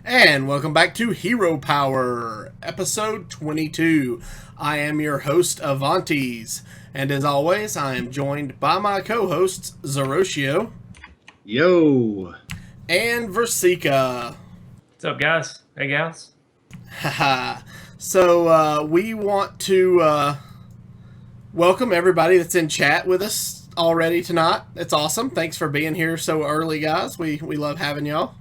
And welcome back to Hero Power, episode 22. I am your host, Avantes, and as always, I am joined by my co hosts, Zeroshio Yo. and Versika. What's up, guys? Hey, gals. Haha. So, we want to welcome everybody that's in chat with us already tonight. It's awesome. Thanks for being here so early, guys. We love having y'all.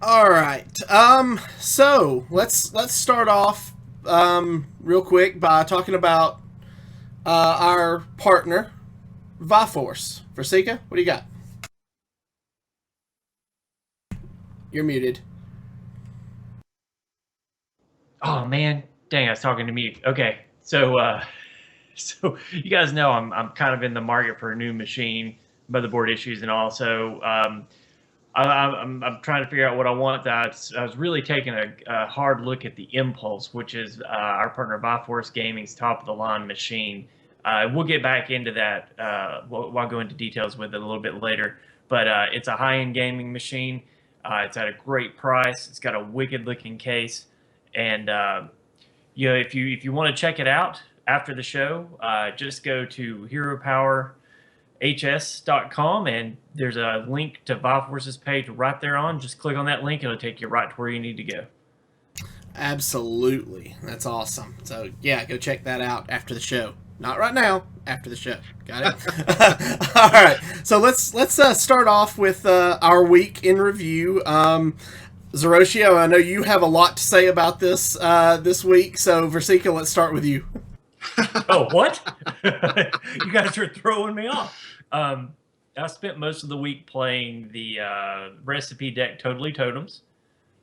All right. So let's start off real quick by talking about our partner, Viforce. Versika, what do you got? You're muted. Oh man, dang! I was talking to mute. Okay, so you guys know I'm kind of in the market for a new machine, motherboard issues, and also I'm trying to figure out what I want. I was really taking a hard look at the Impulse, which is our partner Viforce Gaming's top of the line machine. We'll get back into that. I'll go into details with it a little bit later. But it's a high-end gaming machine. It's at a great price. It's got a wicked looking case, and if you want to check it out after the show, just go to heropowerhs.com, and there's a link to Viforce's page right there on. Just click on that link, and it'll take you right to where you need to go. Absolutely. That's awesome. So yeah, go check that out after the show. Not right now, after the show. Got it? All right. So let's start off with our week in review. Zeroshio, I know you have a lot to say about this week. So Versika, let's start with you. Oh, what? You guys are throwing me off. I spent most of the week playing the recipe deck Totems.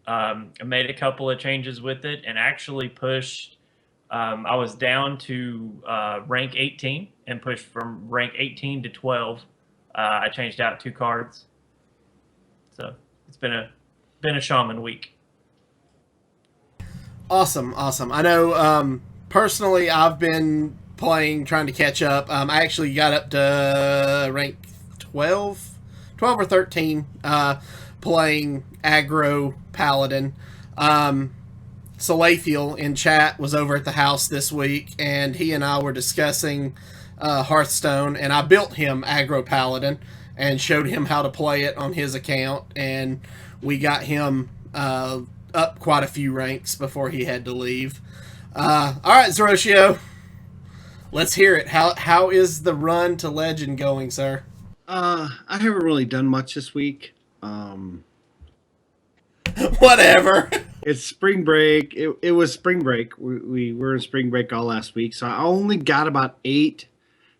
I made a couple of changes with it and actually pushed. I was down to rank 18 and pushed from rank 18 to 12. I changed out 2 cards, so it's been a shaman week. Awesome. I know personally I've been trying to catch up. I actually got up to rank 12 or 13 playing aggro paladin. Salathiel in chat was over at the house this week, and he and I were discussing Hearthstone, and I built him aggro paladin and showed him how to play it on his account, and we got him up quite a few ranks before he had to leave. All right, Zeroshio, let's hear it. How is the run to legend going, sir? I haven't really done much this week. Whatever. It's spring break. It was spring break. We were in spring break all last week, so I only got about 8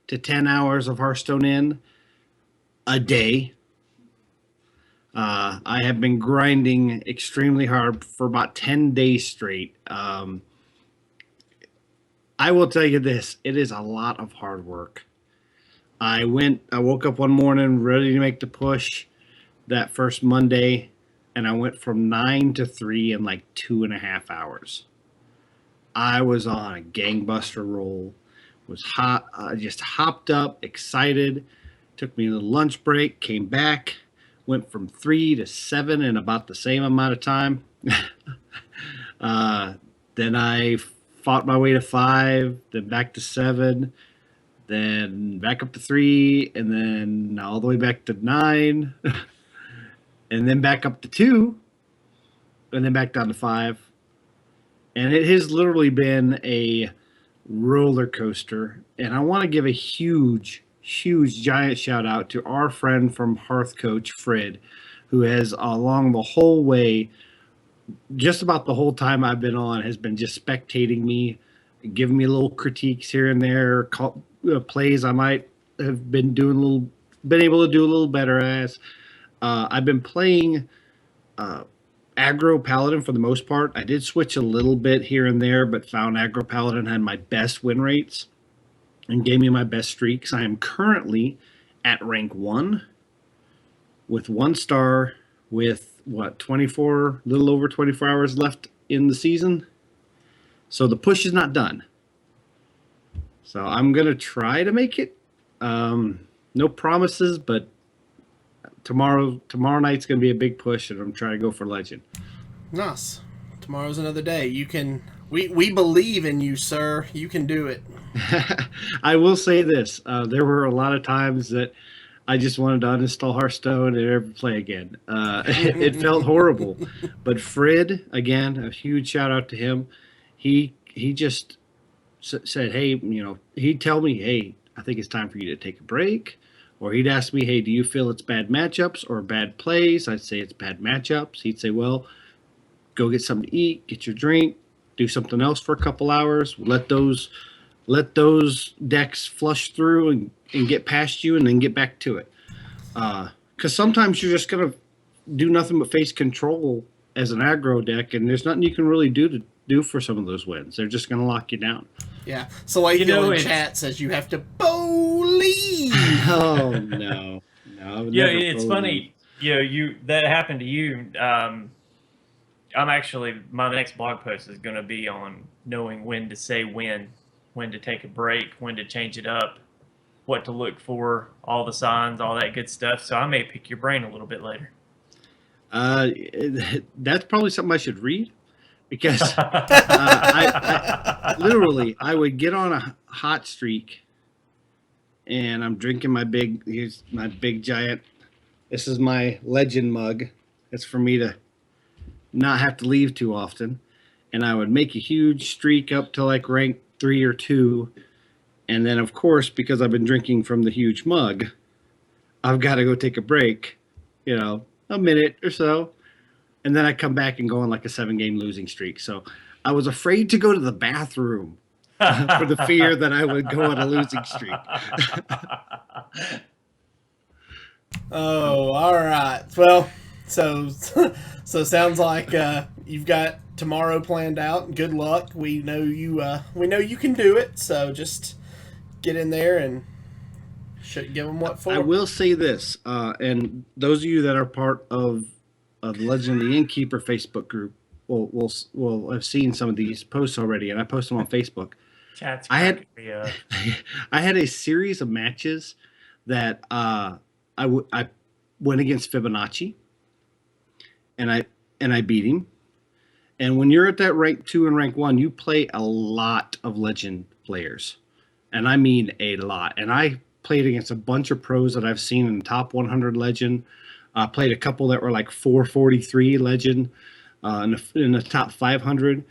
to 10 hours of Hearthstone in a day. I have been grinding extremely hard for about 10 days straight. I will tell you this, it is a lot of hard work. I woke up one morning ready to make the push that first Monday, and I went from 9 to 3 in like 2.5 hours. I was on a gangbuster roll, was hot, just hopped up, excited. Took me a little lunch break, came back, went from 3 to 7 in about the same amount of time. Then I fought my way to 5, then back to 7, then back up to 3, and then all the way back to 9, and then back up to 2, and then back down to 5. And it has literally been a roller coaster. And I want to give a huge giant shout out to our friend from Hearth Coach, Fred, who has along the whole way, just about the whole time I've been on, has been just spectating me, giving me little critiques here and there, plays I might have been able to do a little better as. I've been playing aggro paladin for the most part. I did switch a little bit here and there, but found aggro paladin had my best win rates and gave me my best streaks. I am currently at rank 1 with 1 star with 24, little over 24 hours left in the season. So the push is not done. So I'm going to try to make it. No promises, but tomorrow night's going to be a big push, and I'm trying to go for Legend. Nice. Tomorrow's another day. You can. We believe in you, sir. You can do it. I will say this: there were a lot of times that I just wanted to uninstall Hearthstone and never play again. It felt horrible. But Fred, again, a huge shout out to him. He just said, "Hey, he'd tell me, hey, I think it's time for you to take a break." Or he'd ask me, hey, do you feel it's bad matchups or bad plays? I'd say it's bad matchups. He'd say, well, go get something to eat, get your drink, do something else for a couple hours. Let those decks flush through and get past you and then get back to it. Because sometimes you're just going to do nothing but face control as an aggro deck, and there's nothing you can really do for some of those wins. They're just going to lock you down. Yeah. So in chat says you have to believe. Oh, no. Yeah, it's funny. That happened to you. I'm actually, my next blog post is going to be on knowing when to say when to take a break, when to change it up, what to look for, all the signs, all that good stuff. So I may pick your brain a little bit later. That's probably something I should read, because I literally would get on a hot streak, and I'm drinking here's my big giant. This is my Legend mug. It's for me to not have to leave too often. And I would make a huge streak up to like rank 3 or 2. And then, of course, because I've been drinking from the huge mug, I've got to go take a break, a minute or so. And then I come back and go on like a 7-game losing streak. So I was afraid to go to the bathroom for the fear that I would go on a losing streak. Oh, all right. Well, so sounds like you've got tomorrow planned out. Good luck. We know you can do it. So just get in there and give them what for. I will say this, and those of you that are part of the Legend of the Innkeeper Facebook group will have seen some of these posts already, and I post them on Facebook. I had a series of matches that I went against Fibonacci, and I beat him. And when you're at that rank 2 and rank 1, you play a lot of Legend players, and I mean a lot. And I played against a bunch of pros that I've seen in the top 100 Legend. I played a couple that were like 443 Legend in the top 500.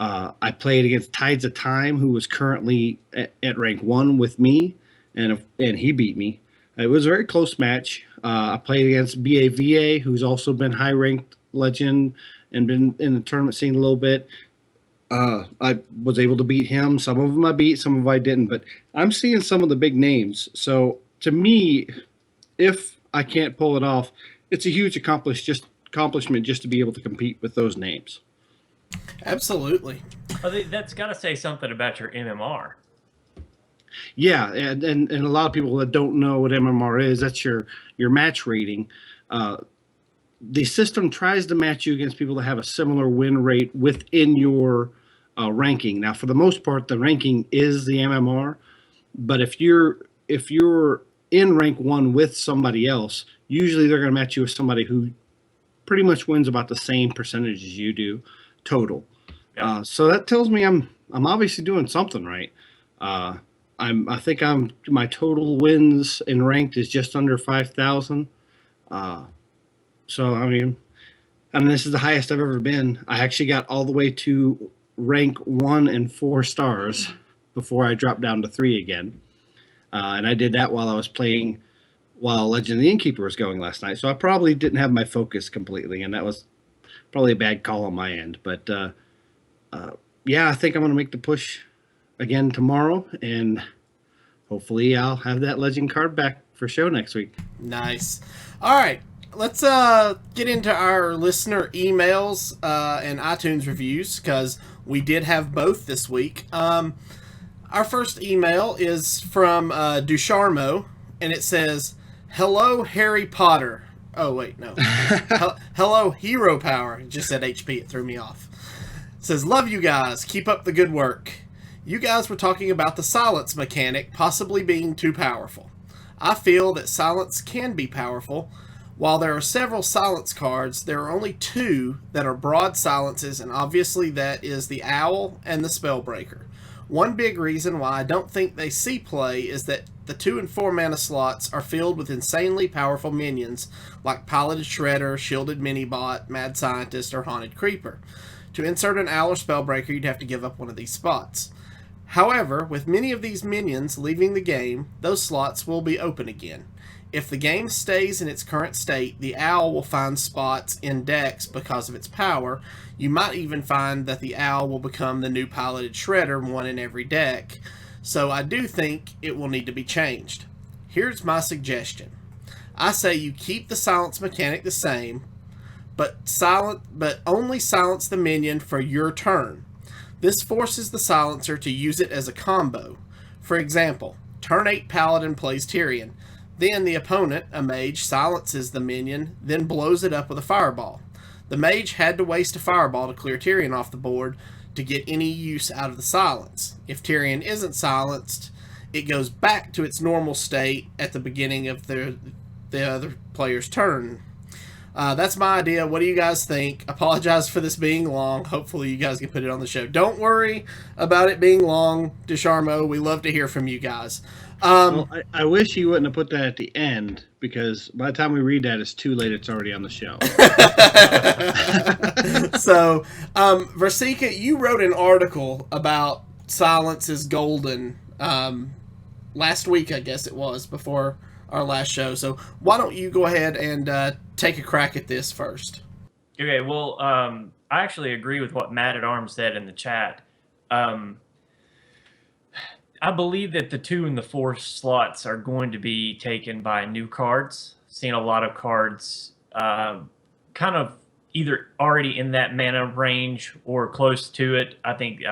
I played against Tides of Time, who was currently at rank 1 with me, and he beat me. It was a very close match. I played against BAVA, who's also been high-ranked Legend and been in the tournament scene a little bit. I was able to beat him. Some of them I beat, some of them I didn't. But I'm seeing some of the big names. So to me, if I can't pull it off, it's a huge accomplishment just to be able to compete with those names. Absolutely. Well, that's got to say something about your MMR. Yeah, and a lot of people that don't know what MMR is, that's your match rating. The system tries to match you against people that have a similar win rate within your ranking. Now, for the most part, the ranking is the MMR, but if you're in rank 1 with somebody else, usually they're going to match you with somebody who pretty much wins about the same percentage as you do total. Yeah. So that tells me I'm obviously doing something right. I think my total wins in ranked is just under 5,000. So I mean, this is the highest I've ever been. I actually got all the way to rank 1 and 4 stars before I dropped down to 3 again. And I did that while Legend of the Innkeeper was going last night. So I probably didn't have my focus completely, and that was probably a bad call on my end. But yeah, I think I'm going to make the push again tomorrow, and hopefully I'll have that Legend card back for show next week. Nice. All right. Let's get into our listener emails and iTunes reviews, because we did have both this week. Our first email is from Ducharmo, and it says, "Hello, Harry Potter." Oh, wait, no. Hello, Hero Power. It just said HP. It threw me off. It says, "Love you guys. Keep up the good work. You guys were talking about the silence mechanic possibly being too powerful. I feel that silence can be powerful. While there are several silence cards, there are only two that are broad silences, and obviously that is the Owl and the Spellbreaker. One big reason why I don't think they see play is that the 2 and 4 mana slots are filled with insanely powerful minions like Piloted Shredder, Shielded Minibot, Mad Scientist, or Haunted Creeper. To insert an Owl or Spellbreaker, you'd have to give up one of these spots. However, with many of these minions leaving the game, those slots will be open again. If the game stays in its current state, the Owl will find spots in decks because of its power. You might even find that the Owl will become the new Piloted Shredder, one in every deck. So I do think it will need to be changed. Here's my suggestion. I say you keep the silence mechanic the same, but only silence the minion for your turn. This forces the silencer to use it as a combo. For example, turn 8 Paladin plays Tyrion. Then the opponent, a mage, silences the minion, then blows it up with a fireball. The mage had to waste a fireball to clear Tyrion off the board to get any use out of the silence. If Tyrion isn't silenced, it goes back to its normal state at the beginning of the other player's turn. That's my idea. What do you guys think? Apologize for this being long. Hopefully you guys can put it on the show. Don't worry about it being long, DeCharmo. We love to hear from you guys. Well, I wish you wouldn't have put that at the end, because by the time we read that, it's too late. It's already on the show. So, Versika, you wrote an article about silence is golden last week, I guess it was, before our last show. So why don't you go ahead and take a crack at this first? Okay, well, I actually agree with what Matt at Arms said in the chat. I believe that the 2 and the 4 slots are going to be taken by new cards. Seen a lot of cards kind of either already in that mana range or close to it. I think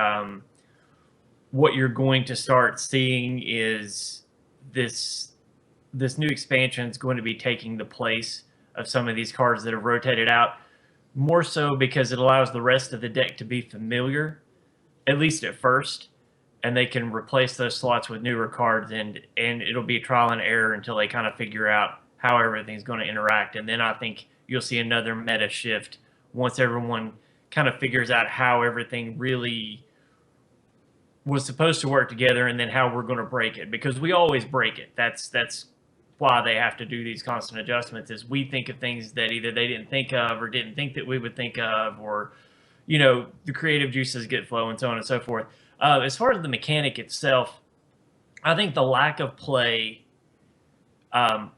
what you're going to start seeing is this new expansion is going to be taking the place of some of these cards that have rotated out, more so because it allows the rest of the deck to be familiar, at least at first, and they can replace those slots with newer cards, and it'll be trial and error until they kind of figure out how everything's going to interact. And then I think you'll see another meta shift once everyone kind of figures out how everything really was supposed to work together, and then how we're going to break it, because we always break it. That's why they have to do these constant adjustments, is we think of things that either they didn't think of or didn't think that we would think of, or the creative juices get flowing, so on and so forth. As far as the mechanic itself, I think the lack of play, I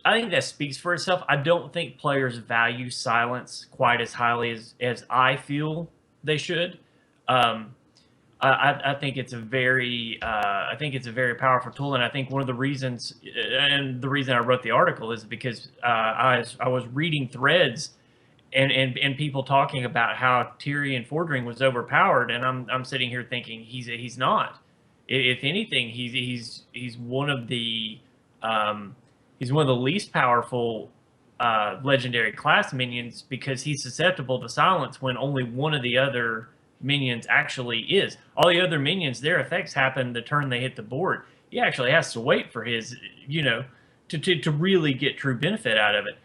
think that speaks for itself. I don't think players value silence quite as highly as I feel they should. I think it's a very powerful tool, and I think one of the reasons, and the reason I wrote the article, is because I was reading threads and people talking about how Tyrion Fordring was overpowered, and I'm sitting here thinking he's not. If anything, he's one of the least powerful legendary class minions, because he's susceptible to silence when only one of the other minions actually is. All the other minions, their effects happen the turn they hit the board. He actually has to wait for his, to really get true benefit out of it.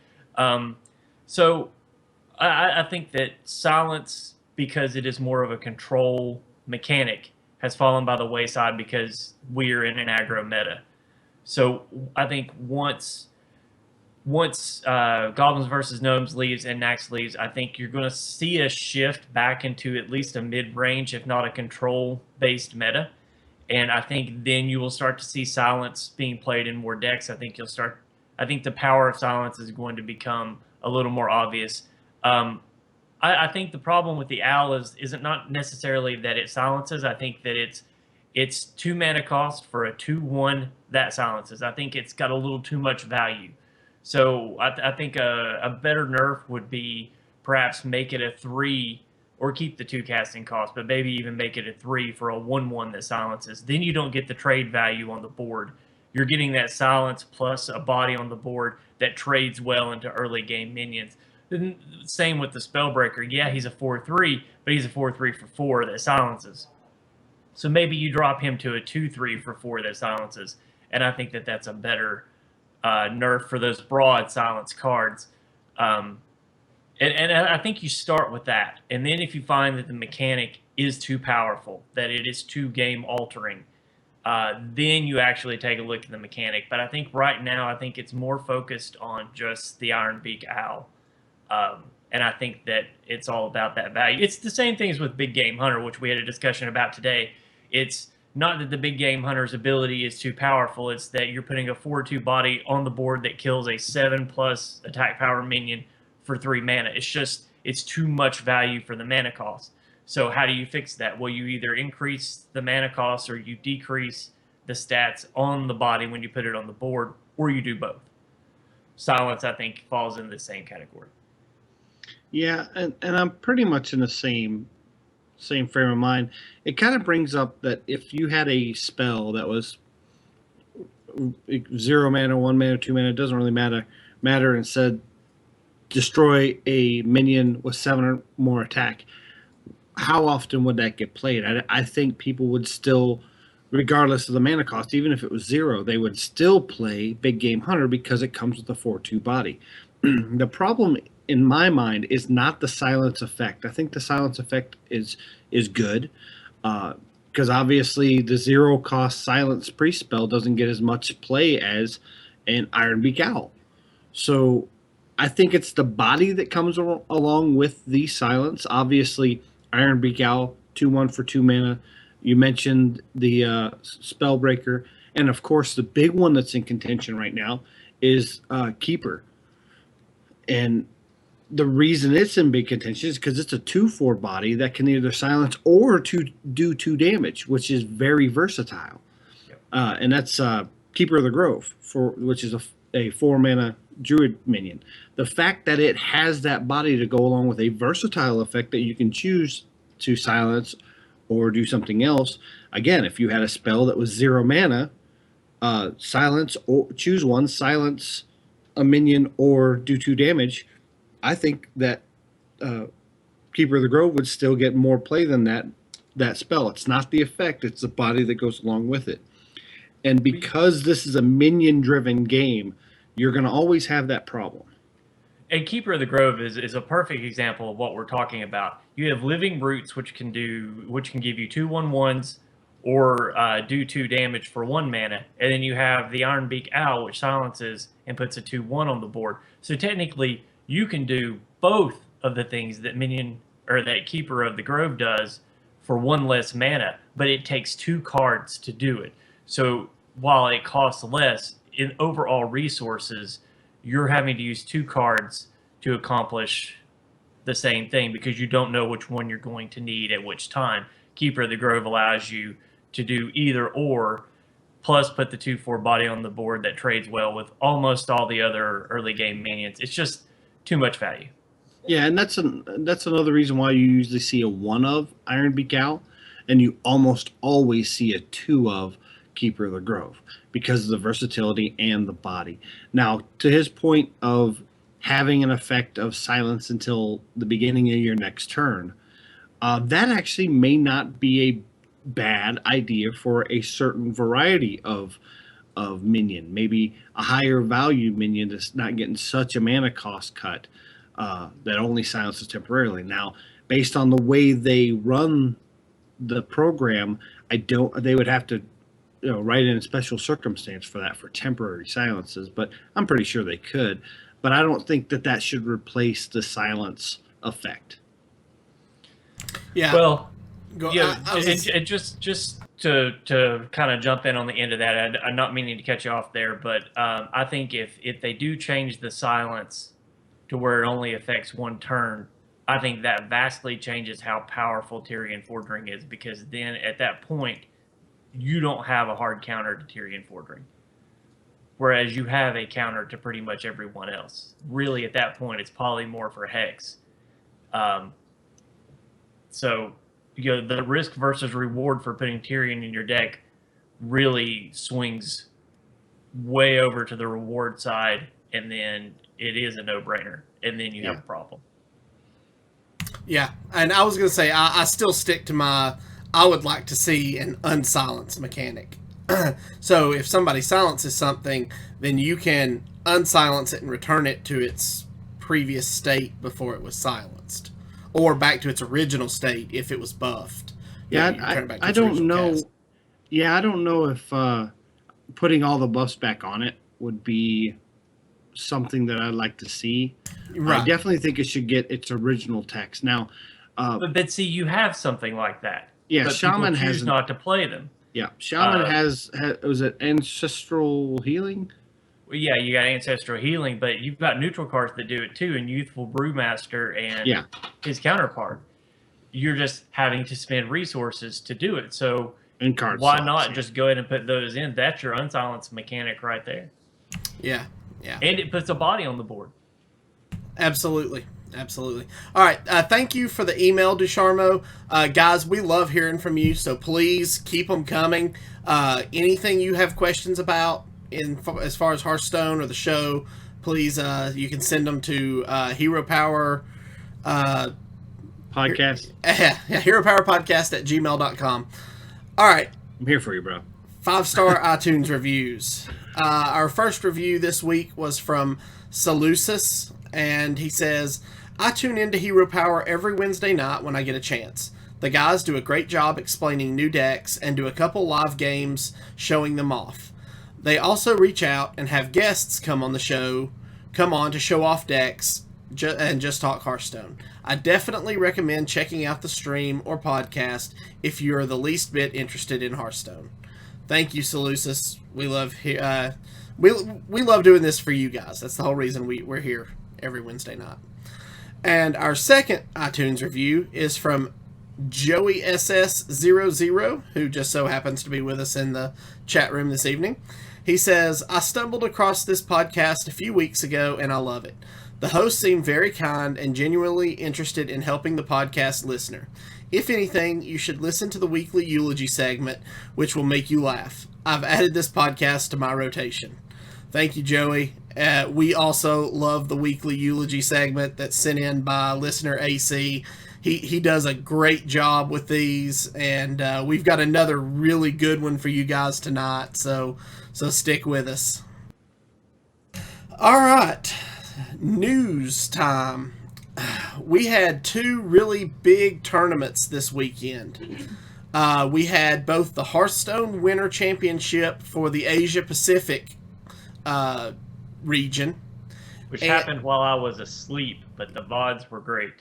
So I think that silence, because it is more of a control mechanic, has fallen by the wayside because we're in an aggro meta. So I think once Goblins versus Gnomes leaves and Nax leaves, I think you're going to see a shift back into at least a mid-range, if not a control-based meta. And I think then you will start to see silence being played in more decks. I think the power of silence is going to become a little more obvious. I think the problem with the Owl isn't not necessarily that it silences. I think that it's 2 mana cost for a 2/1 that silences. I think it's got a little too much value. So I think a better nerf would be perhaps make it a 3, or keep the 2 casting cost, but maybe even make it a 3 for a 1/1 that silences. Then you don't get the trade value on the board. You're getting that silence plus a body on the board that trades well into early game minions. Then same with the Spellbreaker. Yeah, he's a 4/3, but he's a 4/3 for 4 that silences. So maybe you drop him to a 2/3 for 4 that silences, and I think that that's a better nerf for those broad silence cards. Um, and I think you start with that. And then if you find that the mechanic is too powerful, that it is too game altering, then you actually take a look at the mechanic. But I think right now, I think it's more focused on just the Iron Beak Owl. And I think that it's all about that value. It's the same things with Big Game Hunter, which we had a discussion about today. It's not that the Big Game Hunter's ability is too powerful. It's that you're putting a 4/2 body on the board that kills a 7+ attack power minion for 3 mana. It's just, it's too much value for the mana cost. So how do you fix that? Well, you either increase the mana cost or you decrease the stats on the body when you put it on the board, or you do both. Silence, I think, falls in the same category. Yeah, and I'm pretty much in the same frame of mind. It kind of brings up that if you had a spell that was 0 mana, 1 mana, 2 mana, it doesn't really matter, and said destroy a minion with 7 or more attack, how often would that get played? I think people would still, regardless of the mana cost, even if it was 0, they would still play Big Game Hunter because it comes with a 4/2 body. The problem in my mind is not the silence effect. I think the silence effect is good, because obviously the 0 cost silence priest spell doesn't get as much play as an Iron Beak Owl. So I think it's the body that comes along with the silence. Obviously, Iron Beak Owl, 2/1 for 2 mana. You mentioned the Spellbreaker, and of course the big one that's in contention right now is Keeper. And the reason it's in big contention is because it's a 2/4 body that can either silence or do 2 damage, which is very versatile. Yep. And that's Keeper of the Grove, which is a 4 mana druid minion. The fact that it has that body to go along with a versatile effect that you can choose to silence or do something else. Again, if you had a spell that was 0 mana, silence or choose one, silence a minion or do 2 damage, I think that Keeper of the Grove would still get more play than that spell. It's not the effect, it's the body that goes along with it. And because this is a minion-driven game, you're going to always have that problem. And Keeper of the Grove is a perfect example of what we're talking about. You have Living Roots, which can give you 2/1/1s or do 2 damage for 1 mana, and then you have the Iron Beak Owl, which silences and puts a 2/1 on the board. So technically, you can do both of the things that that Keeper of the Grove does for 1 less mana, but it takes 2 cards to do it. So while it costs less in overall resources, you're having to use 2 cards to accomplish the same thing because you don't know which one you're going to need at which time. Keeper of the Grove allows you to do either or, plus put the 2/4 body on the board that trades well with almost all the other early game minions. It's just too much value. Yeah, and that's another reason why you usually see a 1 of Iron Beak Owl, and you almost always see a 2 of Keeper of the Grove because of the versatility and the body. Now, to his point of having an effect of silence until the beginning of your next turn, that actually may not be a bad idea for a certain variety of minion. Maybe a higher value minion that's not getting such a mana cost cut that only silences temporarily. Now, based on the way they run the program, they would have to write in a special circumstance for that for temporary silences, but I'm pretty sure they could. But I don't think that should replace the silence effect. Yeah. Well, and just to kind of jump in on the end of that, I'm not meaning to cut you off there, but I think if they do change the silence to where it only affects 1 turn, I think that vastly changes how powerful Tyrion Fordring is, because then at that point, you don't have a hard counter to Tyrion Fordring. Whereas you have a counter to pretty much everyone else. Really, at that point, it's Polymorph or Hex. So, the risk versus reward for putting Tyrion in your deck really swings way over to the reward side, and then it is a no-brainer, and then you have a problem. Yeah, and I was going to say, I still stick to I would like to see an unsilenced mechanic. So if somebody silences something, then you can unsilence it and return it to its previous state before it was silenced, or back to its original state if it was buffed. Yeah, You return it back to I its don't original know. cast. Yeah, I don't know if putting all the buffs back on it would be something that I'd like to see. I Right. definitely think it should get its original text. Now, But see, you have something like that. yeah, but Shaman people choose has not to play them. yeah, Shaman Uh, has was it ancestral healing? Well, yeah, you got Ancestral Healing, but you've got neutral cards that do it too, and Youthful Brewmaster and Yeah. his counterpart. You're just having to spend resources to do it. So And card why slots, not yeah. just go ahead and put those in? That's your unsilenced mechanic right there. Yeah. Yeah. And it puts a body on the board. Absolutely. Absolutely. All right. Thank you for the email, Ducharmo. Guys, we love hearing from you, so please keep them coming. Anything you have questions about as far as Hearthstone or the show, please, you can send them to Hero Power Podcast. Hero Power Podcast at gmail.com. All right. I'm here for you, bro. 5-star iTunes reviews. Our first review this week was from Seleucus, and he says, I tune into Hero Power every Wednesday night when I get a chance. The guys do a great job explaining new decks and do a couple live games showing them off. They also reach out and have guests come on to show off decks and just talk Hearthstone. I definitely recommend checking out the stream or podcast if you're the least bit interested in Hearthstone. Thank you, Seleucus. We love we love doing this for you guys. That's the whole reason we're here every Wednesday night. And our second iTunes review is from Joey SS00, who just so happens to be with us in the chat room this evening. He says, I stumbled across this podcast a few weeks ago and I love it. The host seemed very kind and genuinely interested in helping the podcast listener. If anything, you should listen to the weekly eulogy segment, which will make you laugh. I've added this podcast to my rotation. Thank you, Joey. We also love the weekly eulogy segment that's sent in by listener AC. He does a great job with these, and we've got another really good one for you guys tonight, so stick with us. All right, news time. We had two really big tournaments this weekend. We had both the Hearthstone Winter Championship for the Asia Pacific region. Which happened while I was asleep, but the VODs were great.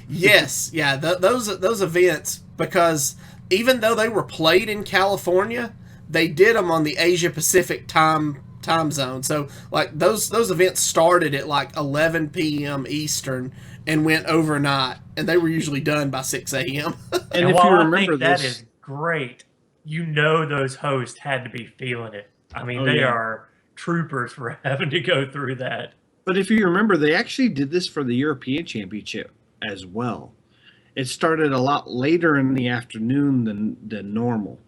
Yes, yeah, those events, because even though they were played in California, they did them on the Asia Pacific time zone. So like those events started at like 11 p.m. Eastern and went overnight, and they were usually done by 6 a.m. And if while you I remember think that this, is great, you know those hosts had to be feeling it. I mean, Oh, they yeah. are troopers for having to go through that. but if you remember, they actually did this for the European Championship as well. It started a lot later in the afternoon than normal,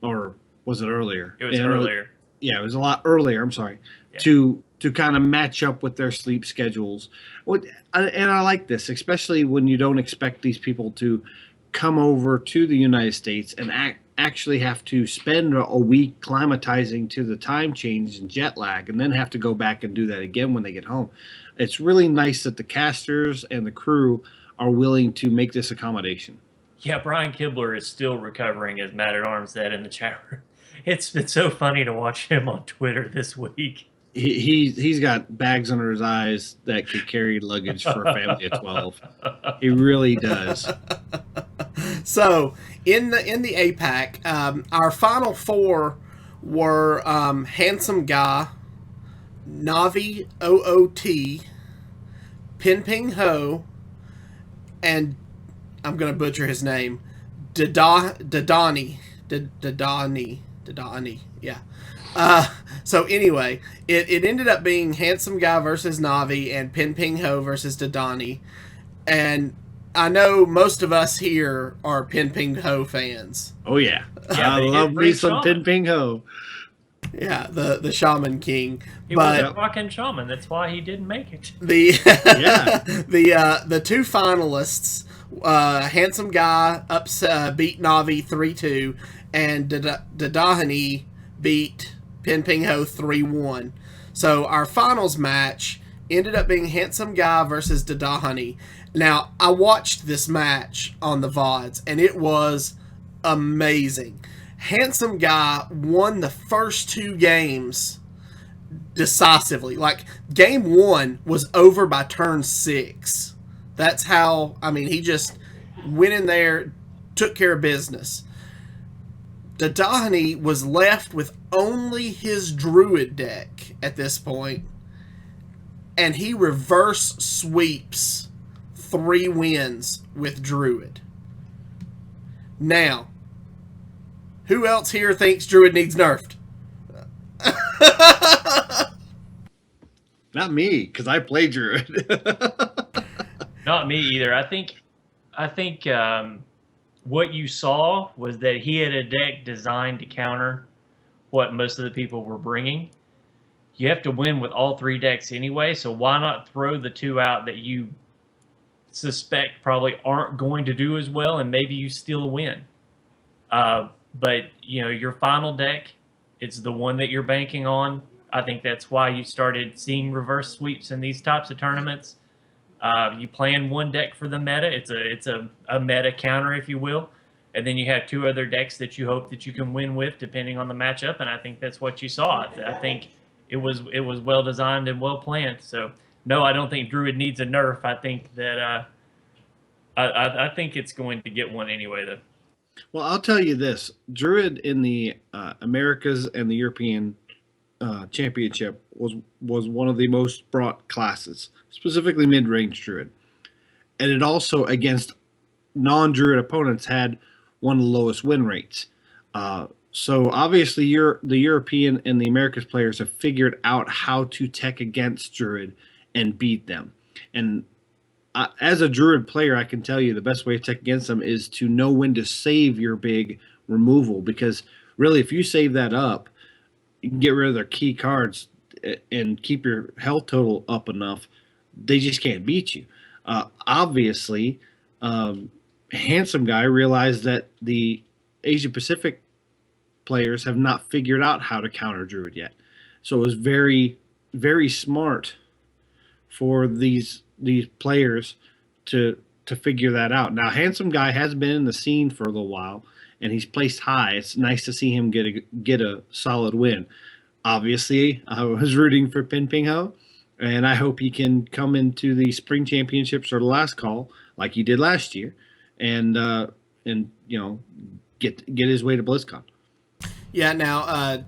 or was it earlier? It was earlier. Yeah, it was a lot earlier. I'm sorry, Yeah. to kind of match up with their sleep schedules. And I like this, especially when you don't expect these people to come over to the United States and actually have to spend a week climatizing to the time change and jet lag, and then have to go back and do that again when they get home. It's really nice that the casters and the crew are willing to make this accommodation. Yeah, Brian Kibler is still recovering, as Matt at Arms said in the chat room. It's been so funny to watch him on Twitter this week. He's got bags under his eyes that could carry luggage for a family of 12. He really does. So in the APAC, our final four were Handsome Guy, Navi OOT, Pin Ping Ho, and I'm going to butcher his name, Dadani, yeah. So anyway, it ended up being Handsome Guy versus Navi and Pin Ping Ho versus Dadani. And I know most of us here are Pin Ping Ho fans. Oh, yeah. Yeah, I they love did me bring some Shaman. Pin Ping Ho. Yeah, the Shaman King. He was But a fucking shaman. That's why he didn't make it. the Yeah. the two finalists, Handsome Guy beat Navi 3-2, and Dadahani beat Pin Ping Ho 3-1. So our finals match ended up being Handsome Guy versus Dadahani. Now, I watched this match on the VODs, and it was amazing. Handsome Guy won the first 2 games decisively. Like, game 1 was over by turn 6. That's how, I mean, he just went in there, took care of business. Dadahani was left with only his Druid deck at this point, and he reverse sweeps 3 wins with Druid. Now, who else here thinks Druid needs nerfed? Not me, because I play Druid. Not me either. I think what you saw was that he had a deck designed to counter what most of the people were bringing. You have to win with all 3 decks anyway, so why not throw the 2 out that you suspect probably aren't going to do as well, and maybe you still win. But your final deck, it's the one that you're banking on. I think that's why you started seeing reverse sweeps in these types of tournaments. You plan one deck for the meta. It's a meta counter, if you will, and then you have 2 other decks that you hope that you can win with, depending on the matchup. And I think that's what you saw. I think it was well designed and well planned. So no, I don't think Druid needs a nerf. I think that I think it's going to get one anyway, though. Well, I'll tell you this: Druid in the Americas and the European Championship was one of the most brought classes, specifically mid-range Druid, and it also against non-Druid opponents had one of the lowest win rates. So obviously, the European and the Americas players have figured out how to tech against Druid and beat them. And as a Druid player, I can tell you the best way to tech against them is to know when to save your big removal, because really, if you save that up, you can get rid of their key cards and keep your health total up enough. They just can't beat you. Obviously, Handsome Guy realized that the Asia Pacific players have not figured out how to counter Druid yet. So it was very, very smart for these players to figure that out. Now, Handsome Guy has been in the scene for a little while, and he's placed high. It's nice to see him get a solid win. Obviously, I was rooting for Pin Ping Ho, and I hope he can come into the spring championships or the last call like he did last year, and get his way to BlizzCon. Yeah, now,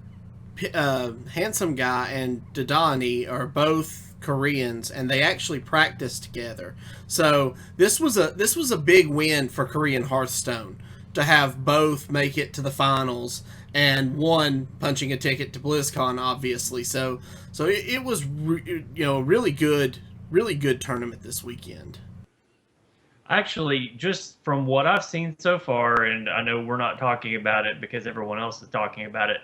Handsome Guy and Dadani are both Koreans, and they actually practice together. So this was a big win for Korean Hearthstone to have both make it to the finals, and one punching a ticket to BlizzCon, obviously. So it was really good tournament this weekend. Actually, just from what I've seen so far, and I know we're not talking about it because everyone else is talking about it,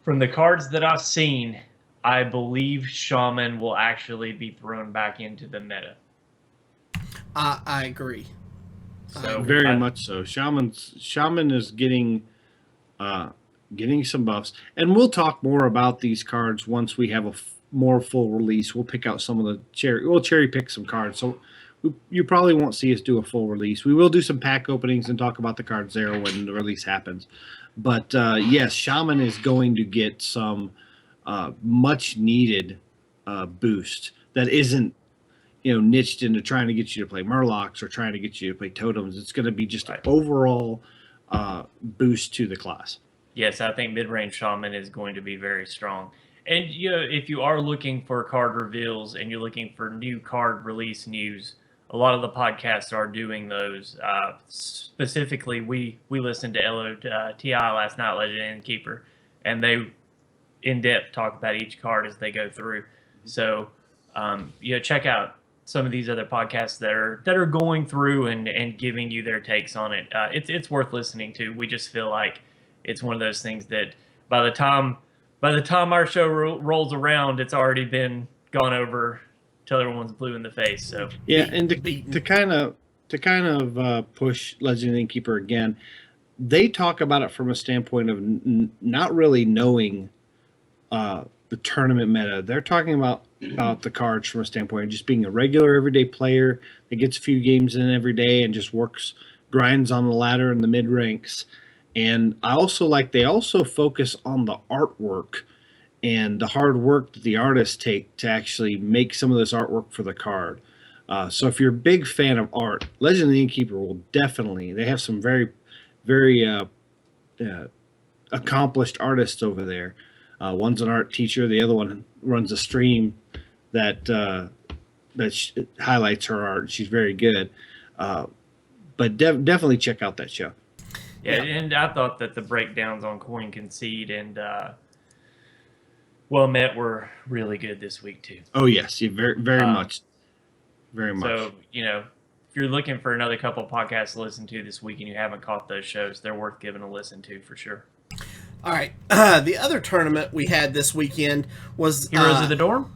from the cards that I've seen, I believe Shaman will actually be thrown back into the meta. I agree. So Very much so. Shaman is getting some buffs, and we'll talk more about these cards once we have a more full release. We'll pick out some of we'll cherry pick some cards. So you probably won't see us do a full release. We will do some pack openings and talk about the cards there when the release happens. But yes, Shaman is going to get some much needed boost that isn't niched into trying to get you to play Murlocs or trying to get you to play Totems. It's going to be just an overall boost to the class. Yes, I think mid-range Shaman is going to be very strong. And if you are looking for card reveals and you're looking for new card release news, a lot of the podcasts are doing those. Specifically, we listened to LOTI last night, Legend and Keeper, and they in depth talk about each card as they go through. So check out some of these other podcasts that are going through and giving you their takes on it. It's worth listening to. We just feel like it's one of those things that by the time our show rolls around, it's already been gone over till everyone's blue in the face. So yeah, and to kind of push Legend and Keeper again, they talk about it from a standpoint of not really knowing the tournament meta. They're talking about the cards from a standpoint of just being a regular everyday player that gets a few games in every day and just grinds on the ladder in the mid ranks. And I also like they also focus on the artwork and the hard work that the artists take to actually make some of this artwork for the card. So if you're a big fan of art, Legend of the Innkeeper will definitely. They have some very accomplished artists over there. One's an art teacher. The other one runs a stream that highlights her art. She's very good. But definitely check out that show. Yeah, and I thought that the breakdowns on Coin Concede and Well Met were really good this week too. Oh yes, yeah, very much. Very much. So, if you're looking for another couple of podcasts to listen to this week and you haven't caught those shows, they're worth giving a listen to for sure. All right. The other tournament we had this weekend was Heroes of the Dorm?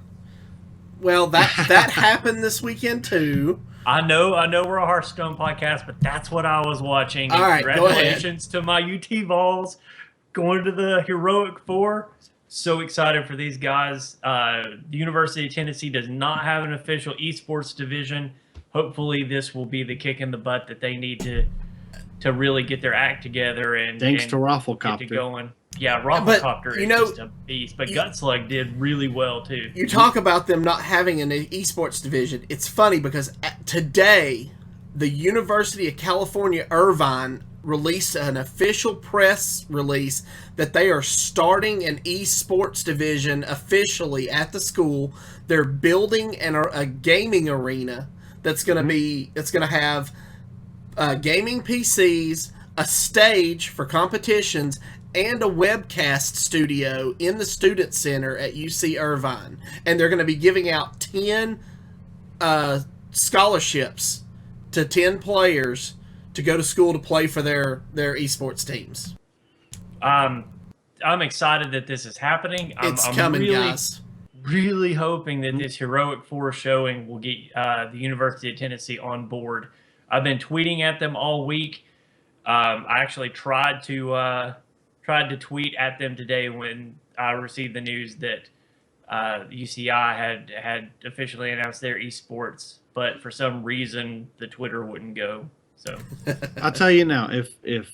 Well, that happened this weekend too. I know we're a Hearthstone podcast, but that's what I was watching. All right, congratulations to my UT Vols going to the Heroic Four. So excited for these guys. The University of Tennessee does not have an official esports division. Hopefully this will be the kick in the butt that they need to really get their act together and thanks and to Rafflecopter. get to going. Yeah, Rafflecopter is just a beast, but Gutslug did really well too. You talk about them not having an esports division. It's funny because today the University of California, Irvine released an official press release that they are starting an esports division officially at the school. They're building a gaming arena that's going to be, it's going to have gaming PCs, a stage for competitions, and a webcast studio in the student center at UC Irvine. And they're going to be giving out 10 scholarships to 10 players to go to school to play for their esports teams. I'm excited that this is happening. I'm coming, really, guys. Really hoping that this Heroic Four showing will get the University of Tennessee on board. I've been tweeting at them all week. I actually tried to tweet at them today when I received the news that UCI had officially announced their esports, but for some reason the Twitter wouldn't go. So I'll tell you now, if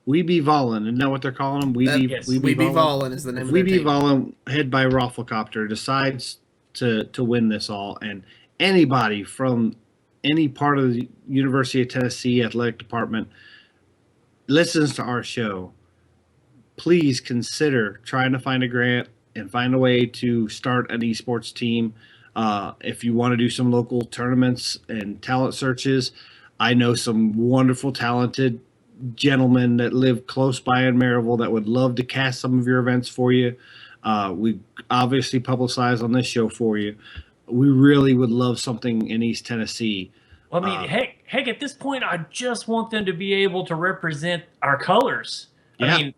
We Be Volin, isn't that what they're calling them? We Be Volin is the name of their team. We Be Volin, head by Rafflecopter, decides to win this all, and anybody from any part of the University of Tennessee athletic department listens to our show, please consider trying to find a grant and find a way to start an esports team. If you want to do some local tournaments and talent searches, I know some wonderful, talented gentlemen that live close by in Maryville that would love to cast some of your events for you. We obviously publicize on this show for you. We really would love something in East Tennessee. Well, I mean, heck, at this point, I just want them to be able to represent our colors. Yeah. I mean,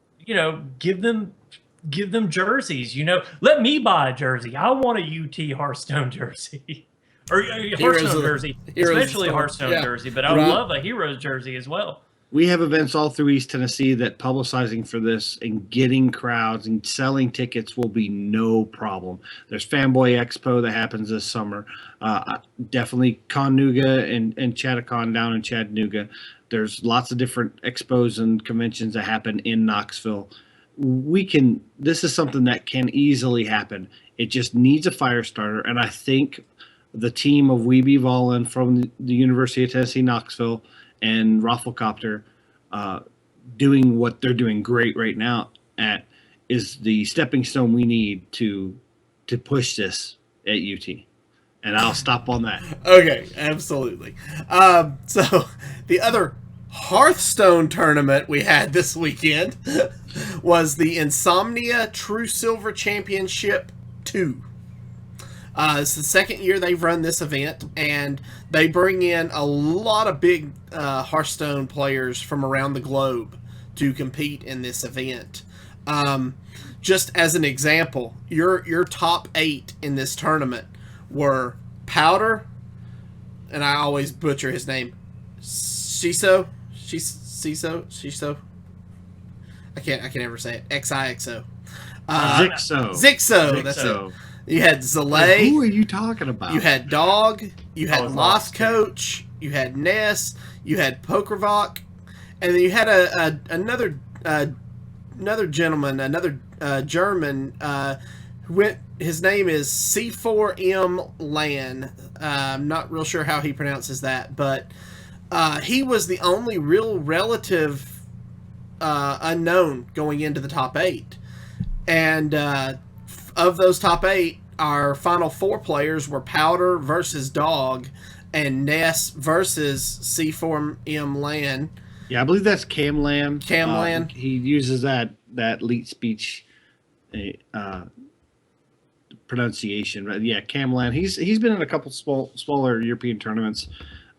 give them jerseys. Let me buy a jersey. I want a UT Hearthstone jersey. Or a Hearthstone jersey, especially a Hearthstone jersey, but I would love a Heroes jersey as well. We have events all through East Tennessee that publicizing for this and getting crowds and selling tickets will be no problem. There's Fanboy Expo that happens this summer. Definitely Connooga and Chattacon down in Chattanooga. There's lots of different expos and conventions that happen in Knoxville. This is something that can easily happen. It just needs a fire starter, and I think the team of Weeby Volin from the University of Tennessee Knoxville and Rafflecopter doing what they're doing great right now is the stepping stone we need to push this at UT. And I'll stop on that. Okay, absolutely. So the other Hearthstone tournament we had this weekend was the Insomnia True Silver Championship 2. It's the second year they've run this event, and they bring in a lot of big Hearthstone players from around the globe to compete in this event. Just as an example, your top 8 in this tournament were Powder, and I always butcher his name, Shiso, I can never say it. XIXO. Zixo. Zixo. That's it. Zixo. You had Who Zalay. are you talking about? You had Dog. You I had was Lost lost, too. Coach. You had Ness. You had Pokervok, and then you had another gentleman, another German. Who went. His name is C4M Lan. I'm not real sure how he pronounces that, but he was the only real relative unknown going into the top 8. And of those top 8, our final 4 players were Powder versus Dog and Ness versus C4M Lan. Yeah, I believe that's Camlan. Camlan. He uses that leet speech pronunciation. But yeah, Camlan. He's been in a couple smaller European tournaments,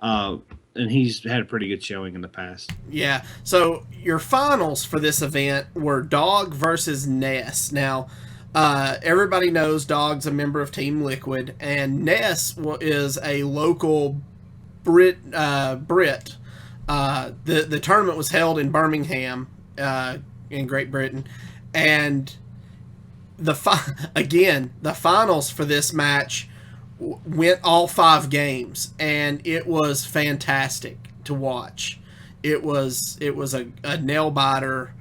and he's had a pretty good showing in the past. Yeah. So your finals for this event were Dog versus Ness. Now, everybody knows Dog's a member of Team Liquid, and Ness is a local Brit. The tournament was held in Birmingham, in Great Britain, and the finals for this match went all 5 games, and it was fantastic to watch. It was a nail biter.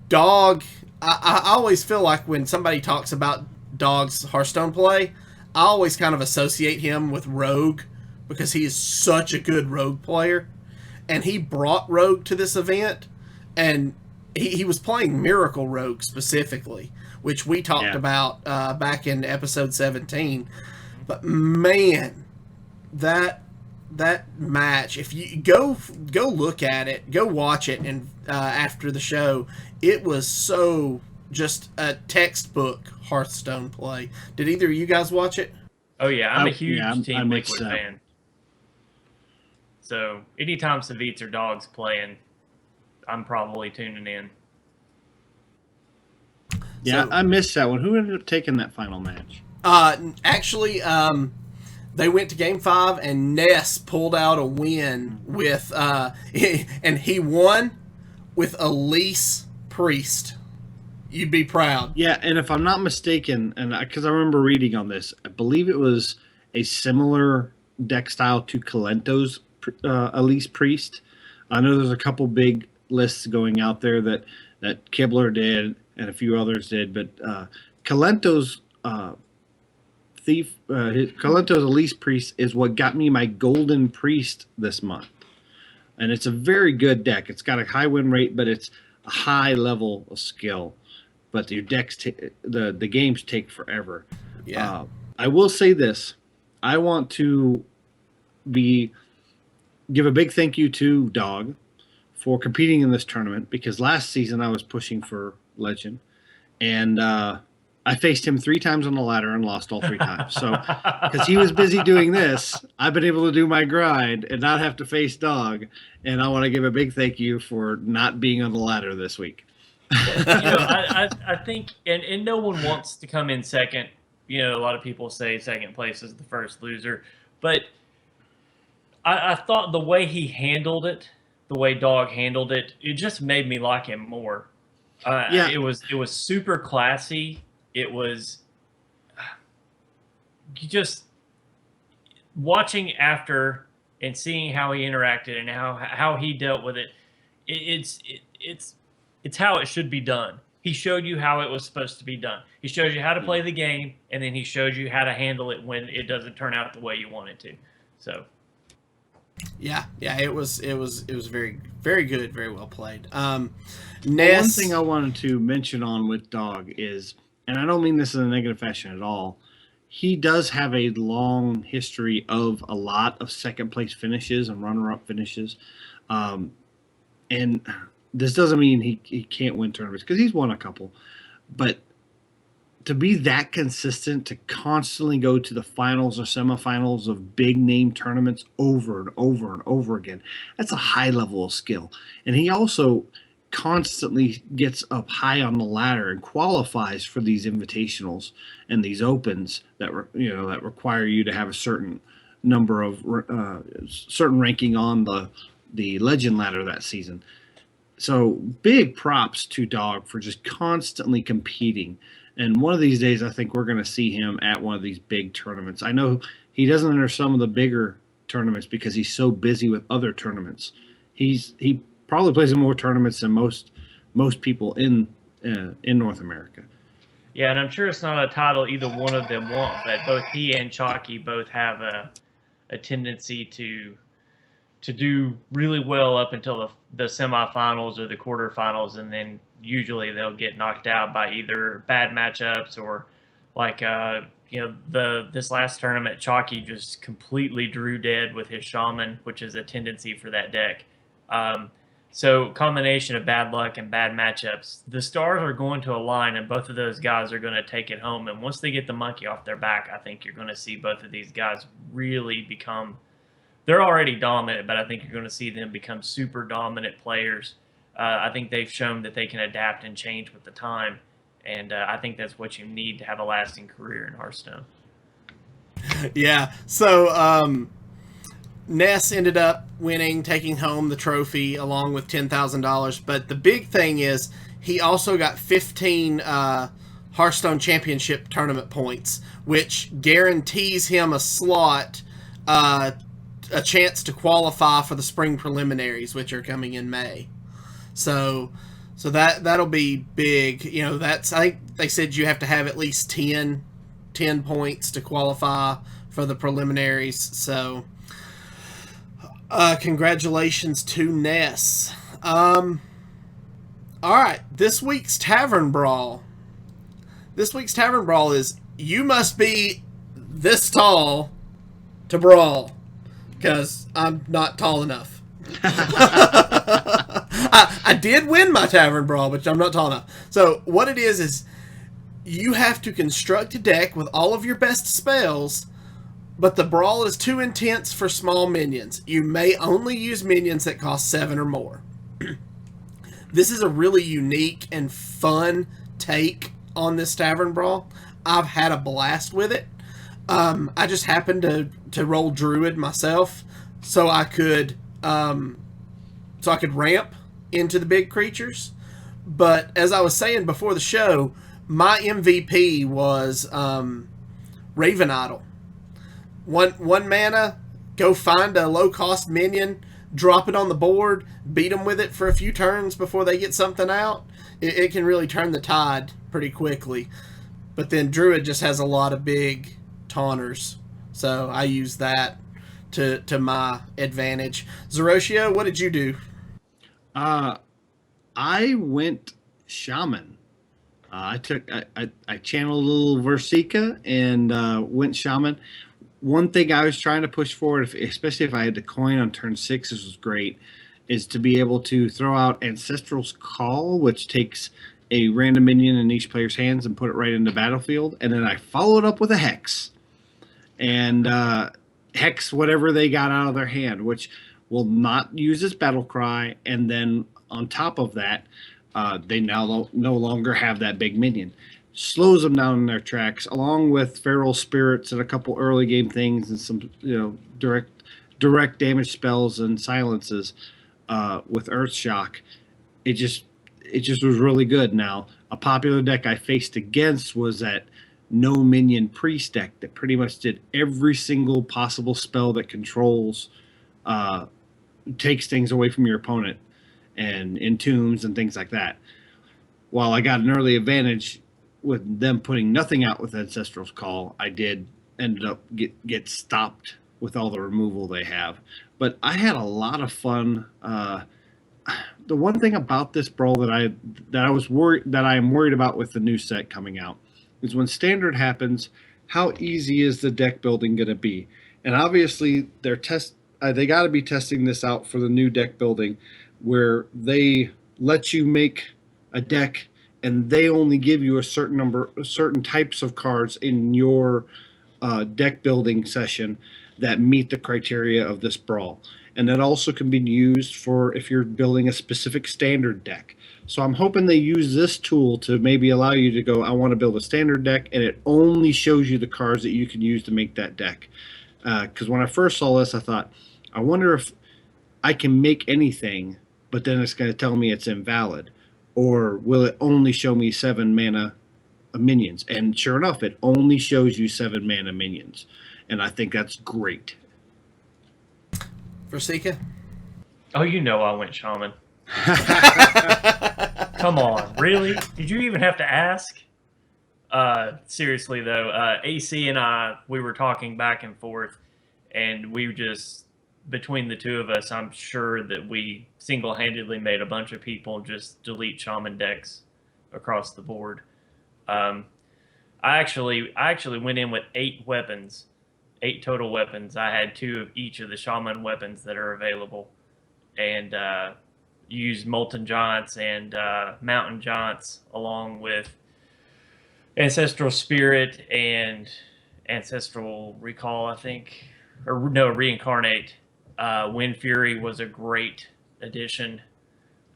Dog. I always feel like when somebody talks about Dog's Hearthstone play, I always kind of associate him with Rogue because he is such a good Rogue player, and he brought Rogue to this event, and he was playing Miracle Rogue specifically, which we talked about back in episode 17. But man, that match, if you go look at it, go watch it, and after the show, it was so just a textbook Hearthstone play. Did either of you guys watch it? Oh yeah, I'm a huge Team I'm Liquid fan. So anytime Savits or Dog's playing, I'm probably tuning in. Yeah, So, I missed that one. Who ended up taking that final match? actually, they went to Game 5, and Ness pulled out a win with, and he won with Elise Priest. You'd be proud. Yeah, and if I'm not mistaken, and because I remember reading on this, I believe it was a similar deck style to Kalento's Elise Priest. I know there's a couple big lists going out there that Kibler did and a few others did, but Kalento's Kalento's Elise Priest is what got me my Golden Priest this month, and it's a very good deck. It's got a high win rate, but it's a high level of skill. But your decks, the games take forever. Yeah. I will say this: I want to give a big thank you to Dog for competing in this tournament, because last season I was pushing for Legend, and I faced him 3 times on the ladder and lost all 3 times. So because he was busy doing this, I've been able to do my grind and not have to face Dog. And I want to give a big thank you for not being on the ladder this week. I think, and no one wants to come in second. A lot of people say second place is the first loser, but I thought the way he handled it, the way Dog handled it, it just made me like him more. It was super classy. It was just watching after and seeing how he interacted and how he dealt with it. It's how it should be done. He showed you how it was supposed to be done. He showed you how to play the game, and then he showed you how to handle it when it doesn't turn out the way you want it to. So, yeah, it was very, very good, very well played. One Ness, thing I wanted to mention on with Dog is, and I don't mean this in a negative fashion at all, he does have a long history of a lot of second place finishes and runner-up finishes. And this doesn't mean he can't win tournaments, because he's won a couple. But to be that consistent, to constantly go to the finals or semifinals of big name tournaments over and over and over again, that's a high level of skill. And he also constantly gets up high on the ladder and qualifies for these invitationals and these opens that that require you to have a certain number of certain ranking on the legend ladder that season. So big props to Dog for just constantly competing. And one of these days, I think we're going to see him at one of these big tournaments. I know he doesn't enter some of the bigger tournaments because he's so busy with other tournaments. He probably plays in more tournaments than most people in North America. Yeah, and I'm sure it's not a title either one of them want, but both he and Chalky both have a tendency to do really well up until the semifinals or the quarterfinals, and then usually they'll get knocked out by either bad matchups or like this last tournament, Chalky just completely drew dead with his Shaman, which is a tendency for that deck. Um, so combination of bad luck and bad matchups, the stars are going to align, and both of those guys are going to take it home. And once they get the monkey off their back, I think you're going to see both of these guys really become. They're already dominant, but I think you're going to see them become super dominant players. I think they've shown that they can adapt and change with the time, and I think that's what you need to have a lasting career in Hearthstone. Yeah. So Ness ended up winning, taking home the trophy along with $10,000. But the big thing is he also got 15 Hearthstone Championship tournament points, which guarantees him a slot, a chance to qualify for the spring preliminaries, which are coming in May. So that'll be big. You know, that's, I think they said you have to have at least 10 points to qualify for the preliminaries. So congratulations to Ness. All right, this week's Tavern Brawl. This week's Tavern Brawl is you must be this tall to brawl, because I'm not tall enough. I did win my Tavern Brawl, but I'm not tall enough. So what it is you have to construct a deck with all of your best spells, but the brawl is too intense for small minions. You may only use minions that cost 7 or more. This is a really unique and fun take on this Tavern Brawl. I've had a blast with it. I just happened to roll Druid myself, so I could ramp into the big creatures. But as I was saying before the show, my MVP was Raven Idol. One mana, go find a low cost minion, drop it on the board, beat them with it for a few turns before they get something out. It can really turn the tide pretty quickly. But then Druid just has a lot of big taunters, so I use that to my advantage. Zeroshio, what did you do? I went Shaman. I channeled a little Versika and went Shaman. One thing I was trying to push forward, especially if I had to coin on turn 6, this was great, is to be able to throw out Ancestral's Call, which takes a random minion in each player's hands and put it right into the battlefield. And then I followed up with a Hex. And Hex whatever they got out of their hand, which will not use its battle cry. And then on top of that, they now no longer have that big minion. Slows them down in their tracks, along with Feral Spirits and a couple early game things and some direct damage spells and silences with Earth Shock. It just was really good. Now, a popular deck I faced against was that no minion priest deck that pretty much did every single possible spell that controls takes things away from your opponent and entombs and things like that. While I got an early advantage with them putting nothing out with Ancestral's Call, I ended up get stopped with all the removal they have. But I had a lot of fun. The one thing about this brawl that I am worried about with the new set coming out is when Standard happens, how easy is the deck building going to be? And obviously they got to be testing this out for the new deck building, where they let you make a deck and they only give you a certain types of cards in your deck building session that meet the criteria of this brawl. And that also can be used for if you're building a specific standard deck. So I'm hoping they use this tool to maybe allow you to go, I want to build a standard deck, and it only shows you the cards that you can use to make that deck. Because when I first saw this, I thought, I wonder if I can make anything but then it's going to tell me it's invalid? Or will it only show me 7 mana minions? And sure enough, it only shows you 7 mana minions. And I think that's great. Versika? Oh, you know I went Shaman. Come on, really? Did you even have to ask? Seriously though, AC and I, we were talking back and forth, and we just, between the two of us, I'm sure that we single-handedly made a bunch of people just delete Shaman decks across the board. I actually went in with 8 weapons, 8 total weapons. I had 2 of each of the Shaman weapons that are available, and used Molten Giants and Mountain Giants along with Ancestral Spirit and Ancestral Recall, I think. Or no, Reincarnate. Wind Fury was a great addition.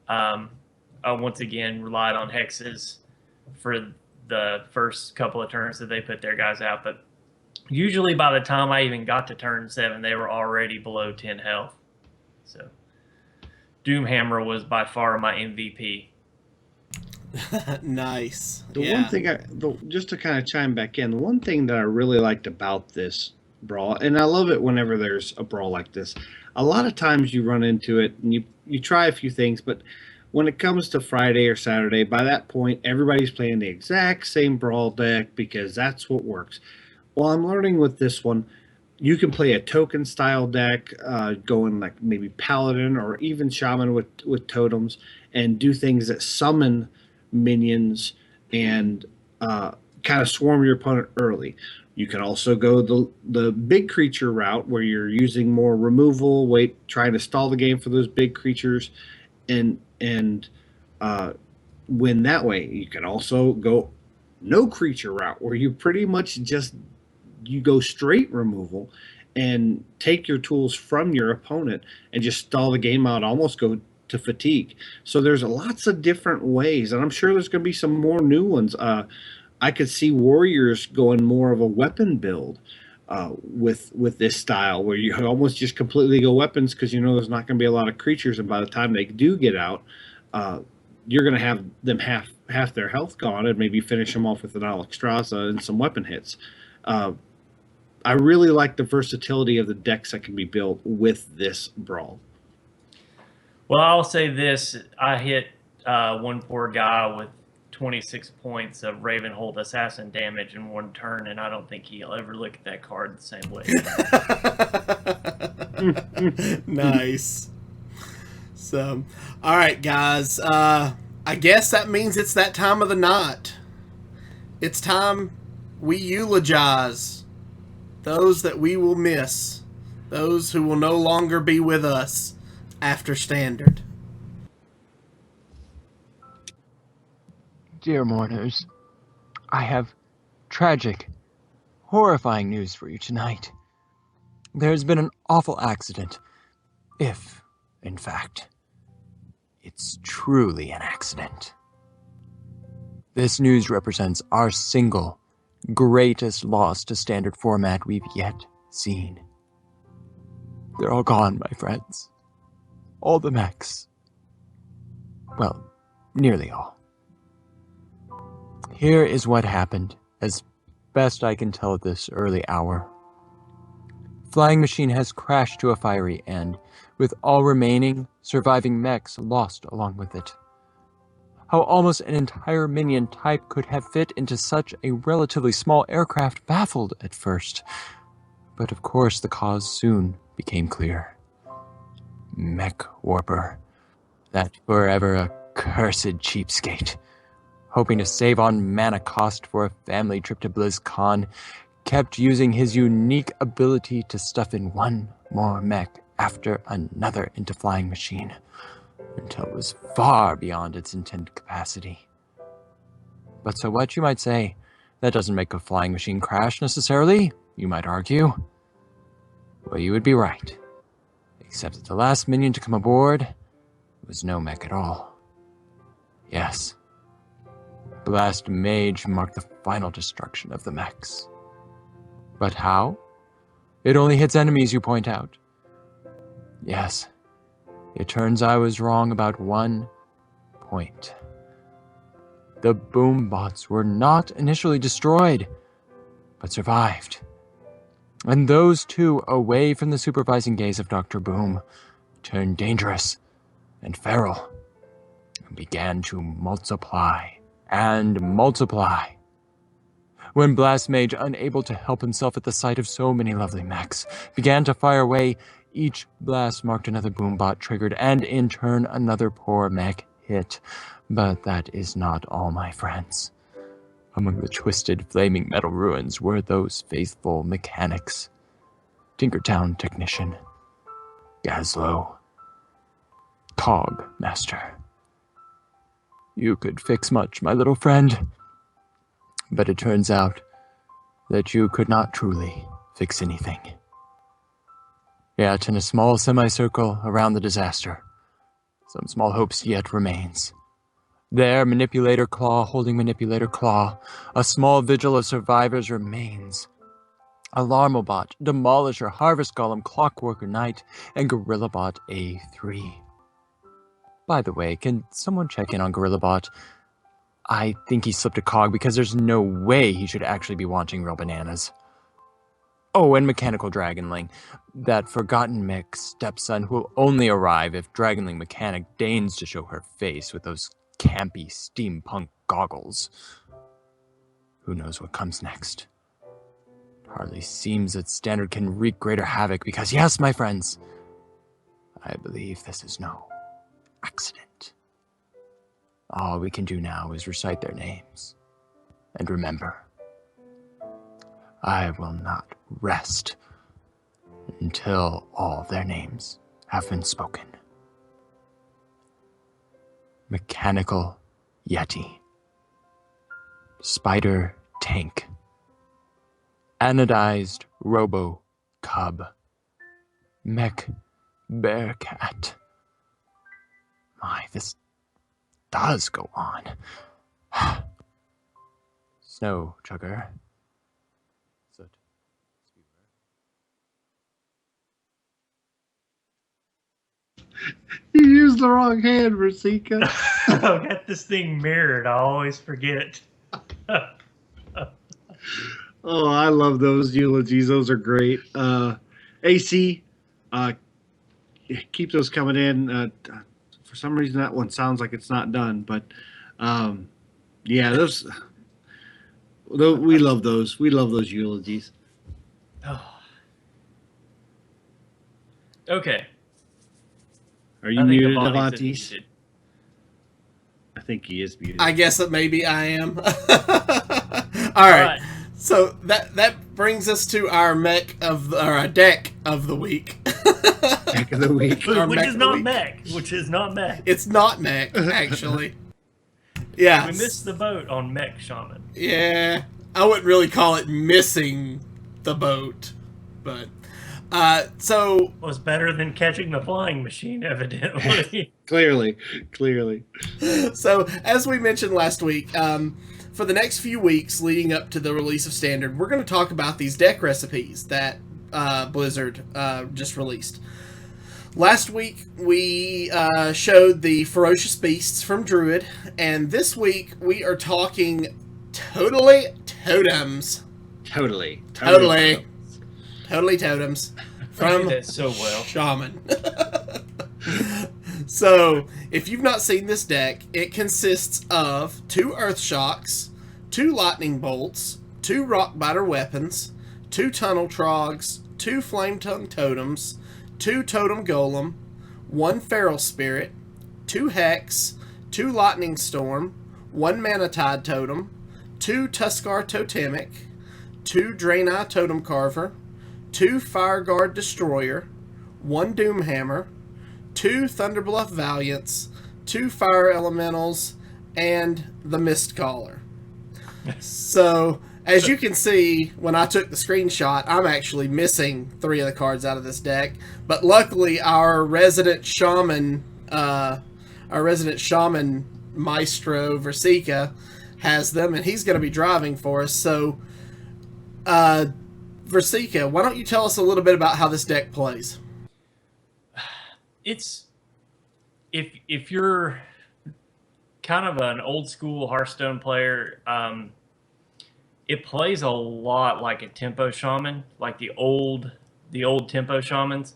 I once again relied on hexes for the first couple of turns that they put their guys out, but usually by the time I even got to turn 7, they were already below 10 health. So Doomhammer was by far my MVP. Nice. The one thing just to kind of chime back in, the one thing that I really liked about this brawl, and I love it whenever there's a brawl like this, a lot of times you run into it and you try a few things, but when it comes to Friday or Saturday, by that point, everybody's playing the exact same brawl deck because that's what works. Well, I'm learning with this one, you can play a token style deck, going like maybe Paladin or even Shaman with totems, and do things that summon minions and kind of swarm your opponent early. You can also go the big creature route where you're using more removal, trying to stall the game for those big creatures, and win that way. You can also go no creature route where you pretty much just you go straight removal and take your tools from your opponent and just stall the game out, almost go to fatigue. So there's lots of different ways, and I'm sure there's going to be some more new ones. I could see Warriors going more of a weapon build with this style, where you almost just completely go weapons because you know there's not going to be a lot of creatures, and by the time they do get out, you're going to have them half their health gone, and maybe finish them off with an Alexstrasza and some weapon hits. I really like the versatility of the decks that can be built with this brawl. Well, I'll say this. I hit one poor guy with 26 points of Ravenhold Assassin damage in one turn, and I don't think he'll ever look at that card the same way. Nice. So, all right, guys. I guess that means it's that time of the night. It's time we eulogize those that we will miss, those who will no longer be with us after Standard. Dear mourners, I have tragic, horrifying news for you tonight. There has been an awful accident. If, in fact, it's truly an accident. This news represents our single greatest loss to Standard format we've yet seen. They're all gone, my friends. All the mechs. Well, nearly all. Here is what happened, as best I can tell at this early hour. Flying Machine has crashed to a fiery end, with all remaining surviving mechs lost along with it. How almost an entire minion type could have fit into such a relatively small aircraft baffled at first. But of course the cause soon became clear. Mech Warper. That forever accursed cheapskate. Hoping to save on mana cost for a family trip to BlizzCon, kept using his unique ability to stuff in one more mech after another into Flying Machine, until it was far beyond its intended capacity. But so what, you might say? That doesn't make a Flying Machine crash necessarily, you might argue. Well, you would be right. Except that the last minion to come aboard was no mech at all. Yes. Blast Mage marked the final destruction of the mechs. But how? It only hits enemies, you point out. Yes. It turns I was wrong about one point. The boom bots were not initially destroyed, but survived. And those two, away from the supervising gaze of Dr. Boom, turned dangerous and feral and began to multiply and multiply. When Blast Mage, unable to help himself at the sight of so many lovely mechs, began to fire away, each blast marked another boombot triggered, and in turn another poor mech hit. But that is not all, my friends. Among the twisted, flaming metal ruins were those faithful mechanics. Tinkertown Technician, Gazlow, Cog Master. You could fix much, my little friend. But it turns out that you could not truly fix anything. Yet in a small semicircle around the disaster, some small hopes yet remains. There, Manipulator Claw holding Manipulator Claw, a small vigil of survivors remains. Alarmobot, Demolisher, Harvest Golem, Clockworker Knight, and GorillaBot A3. By the way, can someone check in on GorillaBot? I think he slipped a cog because there's no way he should actually be wanting real bananas. Oh, and Mechanical Dragonling, that forgotten mech stepson who will only arrive if Dragonling Mechanic deigns to show her face with those campy steampunk goggles. Who knows what comes next? It hardly seems that Standard can wreak greater havoc because, yes, my friends, I believe this is no accident. All we can do now is recite their names. And remember, I will not rest until all their names have been spoken. Mechanical Yeti, Spider Tank, Anodized Robo Cub, Mech Bearcat. My, this does go on. Snow Chugger. Soot. You used the wrong hand, Rasika. I've got this thing mirrored. I always forget. Oh, I love those eulogies. Those are great. AC, keep those coming in. For some reason, that one sounds like it's not done, but yeah, those. We love those. We love those eulogies. Oh. Okay. Are you I think muted, Avani's Avantis? muted. I think he is muted. I guess that maybe I am. All right. So that brings us to our deck of the week. Deck of the week. Which is not mech. Which is not mech. It's not mech, actually. Yeah. We missed the boat on Mech Shaman. Yeah. I wouldn't really call it missing the boat, but so Was better than catching the flying machine, evidently. Clearly. So as we mentioned last week, for the next few weeks leading up to the release of Standard, we're going to talk about these deck recipes that Blizzard just released. Last week, we showed the Ferocious Beasts from Druid, and this week we are talking totally Totems. Totally Totems from that so well. Shaman. So, if you've not seen this deck, it consists of 2 Earth Shocks, 2 Lightning Bolts, 2 Rockbiter Weapons, 2 Tunnel Trogs, 2 Flame Tongue Totems, 2 Totem Golem, 1 Feral Spirit, 2 Hex, 2 Lightning Storm, 1 Mana Tide Totem, 2 Tuskar Totemic, 2 Draenei Totem Carver, 2 Fireguard Destroyer, 1 Doomhammer, 2 Thunderbluff Valiants, 2 Fire Elementals, and the Mistcaller. So, as you can see, when I took the screenshot, I'm actually missing 3 of the cards out of this deck. But luckily, our resident shaman maestro Versika has them, and he's going to be driving for us. So, Versika, why don't you tell us a little bit about how this deck plays? It's if you're kind of an old school Hearthstone player, it plays a lot like a tempo shaman, like the old tempo shamans.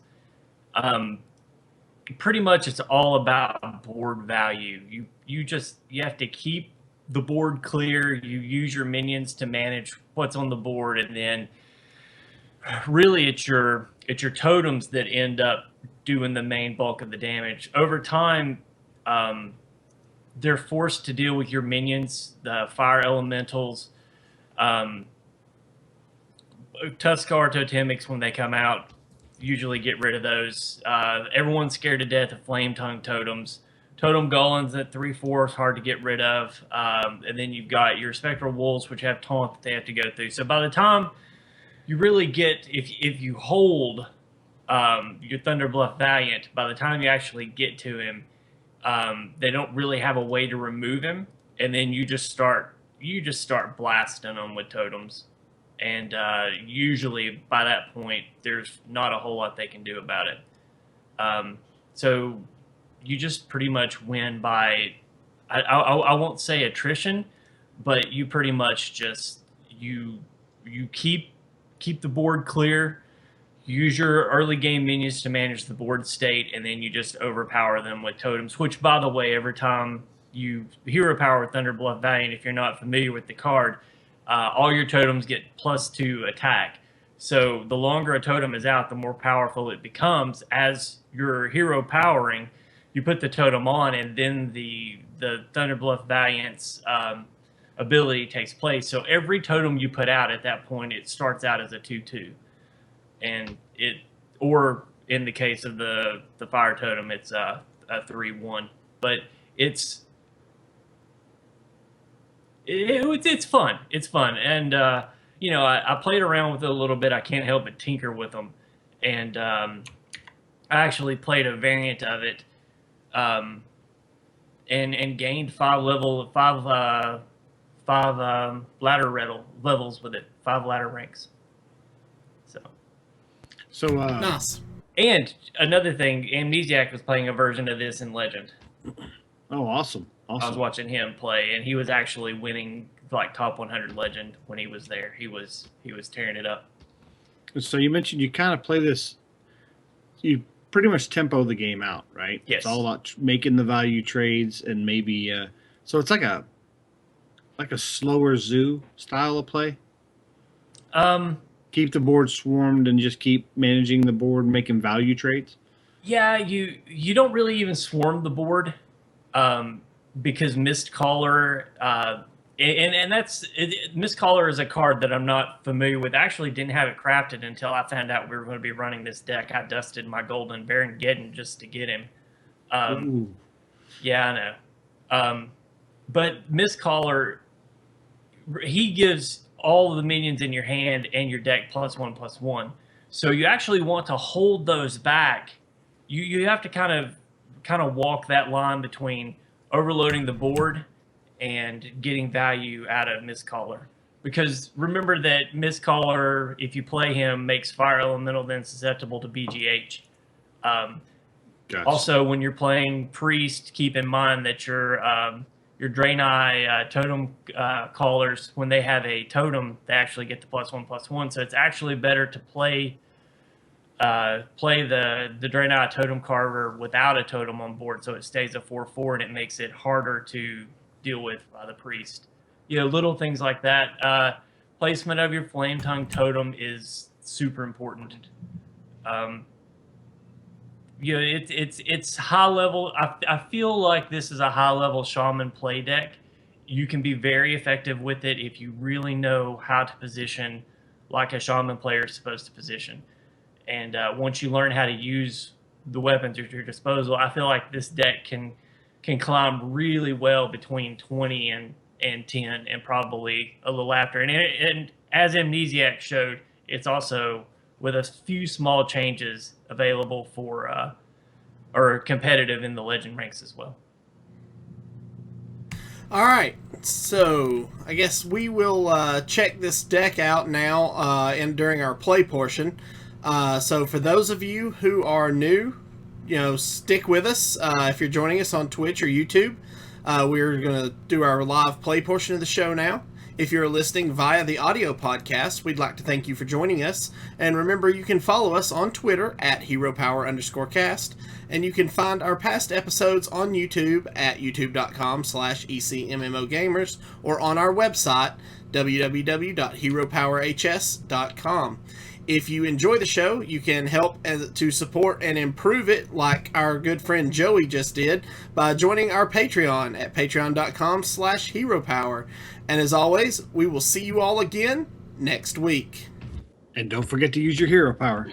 Um, Pretty much it's all about board value. You have to keep the board clear. You use your minions to manage what's on the board, and then really it's your totems that end up doing the main bulk of the damage. Over time, um, they're forced to deal with your minions, the fire elementals, um, Tuskar Totemics when they come out. Usually get rid of those. Everyone's scared to death of Flame Tongue Totems. Totem Golems at 3/4 is hard to get rid of. And then you've got your Spectral Wolves, which have taunt that they have to go through. So by the time you really get, if you hold your Thunderbluff Valiant, by the time you actually get to him, they don't really have a way to remove him, and then you just start blasting them with totems, and usually by that point there's not a whole lot they can do about it. So you just pretty much win by I won't say attrition, but you pretty much just you keep the board clear. Use your early game minions to manage the board state, and then you just overpower them with totems, which, by the way, every time you hero power with Thunderbluff Valiant, if you're not familiar with the card, all your totems get +2 attack. So the longer a totem is out, the more powerful it becomes. As you're hero powering, you put the totem on, and then the Thunderbluff Valiant's ability takes place. So every totem you put out at that point, it starts out as a 2/2. And or in the case of the fire totem, it's a 3/1. But it's fun. It's fun, and I played around with it a little bit. I can't help but tinker with them, and I actually played a variant of it, and gained 5 ladder levels with it, 5 ladder ranks. So, Nice. And another thing, Amnesiac was playing a version of this in Legend. oh, awesome. I was watching him play, and he was actually winning like top 100 Legend when he was there. He was tearing it up. So you mentioned you kind of play this, you pretty much tempo the game out, right? Yes. It's all about making the value trades, and maybe so it's like a slower zoo style of play. Keep the board swarmed and just keep managing the board, making value trades. Yeah, you don't really even swarm the board, because Mist Caller, and that's Mist Caller is a card that I'm not familiar with. I actually didn't have it crafted until I found out we were going to be running this deck. I dusted my Golden Baron Geddon just to get him. Yeah, I know. But Mist Caller, he gives all of the minions in your hand and your deck +1/+1. So you actually want to hold those back. You have to kind of walk that line between overloading the board and getting value out of Mistcaller. Because remember that Mistcaller, if you play him, makes Fire Elemental then susceptible to BGH. Gotcha. Also, when you're playing Priest, keep in mind that your Draenei totem callers, when they have a totem, they actually get the +1/+1. So it's actually better to play the Draenei totem carver without a totem on board, so it stays a 4/4, and it makes it harder to deal with by the Priest. Little things like that. Placement of your Flame Tongue totem is super important. It's high level. I feel like this is a high level shaman play deck. You can be very effective with it if you really know how to position like a shaman player is supposed to position. And once you learn how to use the weapons at your disposal, I feel like this deck can climb really well between 20 and 10, and probably a little after. And as Amnesiac showed, it's also with a few small changes available for or competitive in the Legend ranks as well. All right, so I guess we will check this deck out now and during our play portion. So for those of you who are new, stick with us if you're joining us on Twitch or YouTube. We're going to do our live play portion of the show now. If you're listening via the audio podcast, we'd like to thank you for joining us. And remember, you can follow us on Twitter at HeroPower_cast. And you can find our past episodes on YouTube at youtube.com/ECMMOGamers or on our website, www.heropowerhs.com. If you enjoy the show, you can help to support and improve it like our good friend Joey just did by joining our Patreon at patreon.com/heropower. And as always, we will see you all again next week. And don't forget to use your hero power.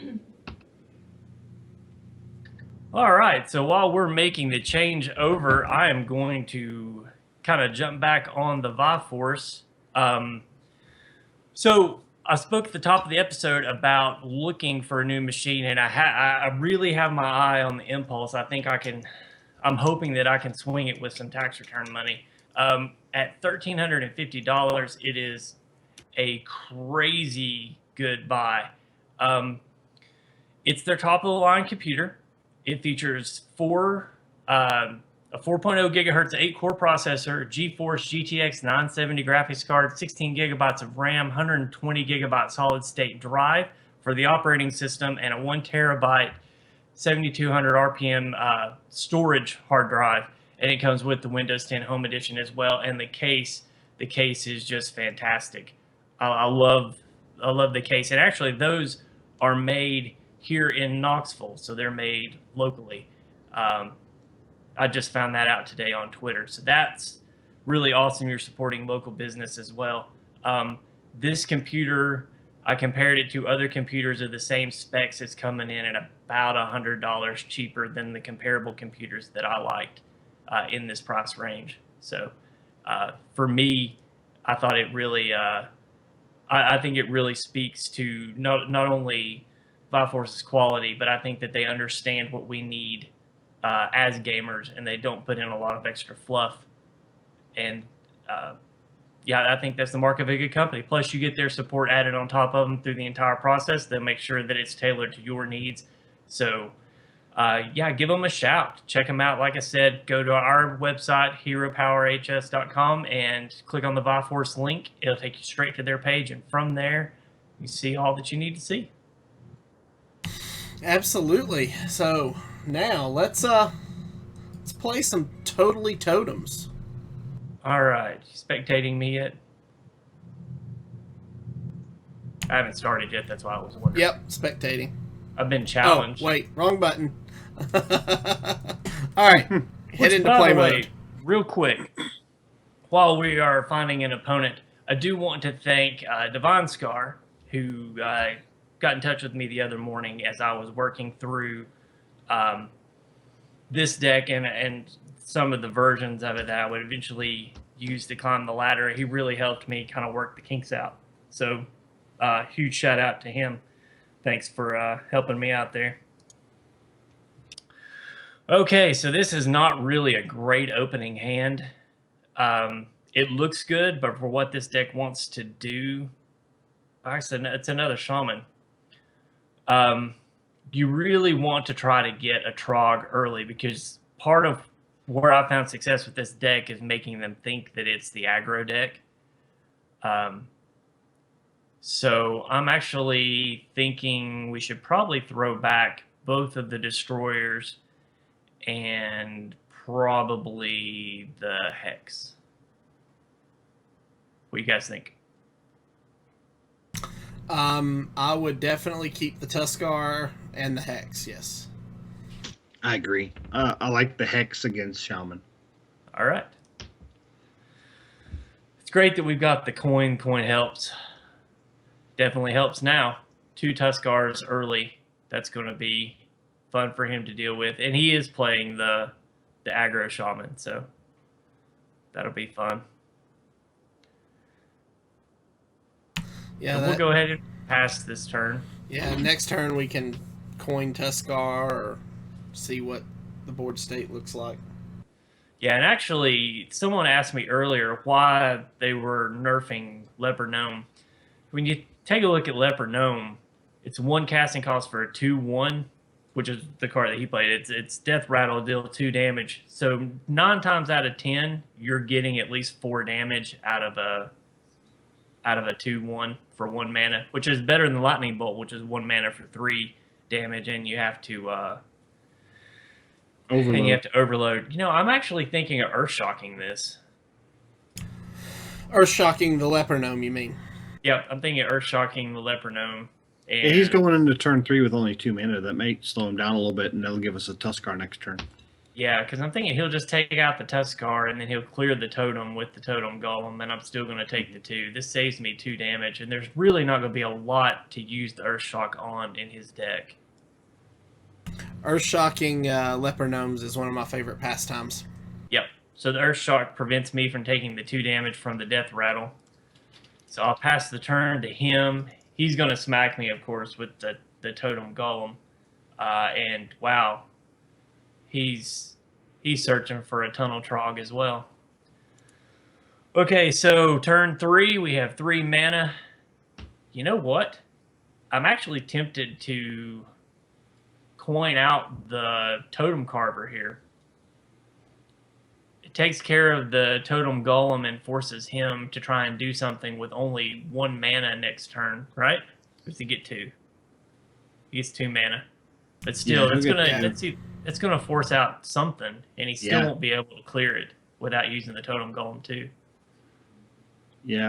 All right, so while we're making the change over, I am going to kind of jump back on the Viforce. So I spoke at the top of the episode about looking for a new machine, and I really have my eye on the Impulse. I'm hoping that I can swing it with some tax return money. At $1,350, it is a crazy good buy. It's their top of the line computer. It features a 4.0 gigahertz 8-core processor, GeForce GTX 970 graphics card, 16 gigabytes of RAM, 120 gigabyte solid-state drive for the operating system, and a 1 terabyte 7200 RPM storage hard drive. And it comes with the Windows 10 Home Edition as well. And the case is just fantastic. I love the case. And actually, those are made here in Knoxville, so they're made locally. I just found that out today on Twitter. So that's really awesome. You're supporting local business as well. This computer, I compared it to other computers of the same specs. It's coming in at about $100 cheaper than the comparable computers that I liked in this price range. So for me, I thought it really, I think it really speaks to not only Viforce's quality, but I think that they understand what we need as gamers, and they don't put in a lot of extra fluff. And I think that's the mark of a good company. Plus, you get their support added on top of them through the entire process. They'll make sure that it's tailored to your needs. So, give them a shout. Check them out. Like I said, go to our website, heropowerhs.com, and click on the Viforce link. It'll take you straight to their page, and from there, you see all that you need to see. Absolutely. So now let's play some Totally Totems. All right, spectating me yet? I haven't started yet. That's why I was wondering. Yep, spectating. I've been challenged. Oh, wait, wrong button. All right, head into play mode. Real quick, while we are finding an opponent, I do want to thank Divine Scar, who got in touch with me the other morning as I was working through this deck and some of the versions of it that I would eventually use to climb the ladder. He really helped me kind of work the kinks out. So huge shout out to him. Thanks for helping me out there. Okay, so this is not really a great opening hand. It looks good, but for what this deck wants to do, actually, it's another Shaman. You really want to try to get a Trog early, because part of where I found success with this deck is making them think that it's the aggro deck. So I'm actually thinking we should probably throw back both of the destroyers and probably the Hex. What do you guys think? I would definitely keep the Tuskar and the Hex, yes. I agree. I like the Hex against Shaman. All right. It's great that we've got the coin. Coin helps. Definitely helps now. 2 Tuskars early. That's going to be fun for him to deal with. And he is playing the aggro Shaman, so that'll be fun. Yeah, so we'll go ahead and pass this turn. Yeah, next turn we can coin Tuskar or see what the board state looks like. Yeah, and actually, someone asked me earlier why they were nerfing Leopard Gnome. When you take a look at Leopard Gnome, it's 1 casting cost for a 2/1, which is the card that he played. It's Death Rattle, deal 2 damage. So 9 times out of 10, you're getting at least 4 damage out of a 2/1 for 1 mana, which is better than Lightning Bolt, which is 1 mana for 3 damage, and you have to overload. I'm actually thinking of Earth Shocking this. Earth Shocking the Leper Gnome, you mean? Yep, I'm thinking Earth Shocking the Leper Gnome. And Yeah, he's going into turn 3 with only 2 mana. That may slow him down a little bit, and that'll give us a Tuskar next turn. Yeah, because I'm thinking he'll just take out the Tuskar, and then he'll clear the Totem with the Totem Golem, and I'm still going to take the 2. This saves me 2 damage, and there's really not going to be a lot to use the Earth Shock on in his deck. Earth Shocking Leper Gnomes is one of my favorite pastimes. Yep. So the Earth Shock prevents me from taking the 2 damage from the Death Rattle. So I'll pass the turn to him. He's going to smack me, of course, with the Totem Golem. And wow, he's searching for a Tunnel Trog as well. Okay, so turn 3, we have 3 mana. You know what? I'm actually tempted to coin out the Totem Carver here. It takes care of the Totem Golem and forces him to try and do something with only 1 mana next turn, right? Or does he get 2? He gets 2 mana. But still, it's gonna force out something, and he still won't be able to clear it without using the Totem Golem too. Yeah,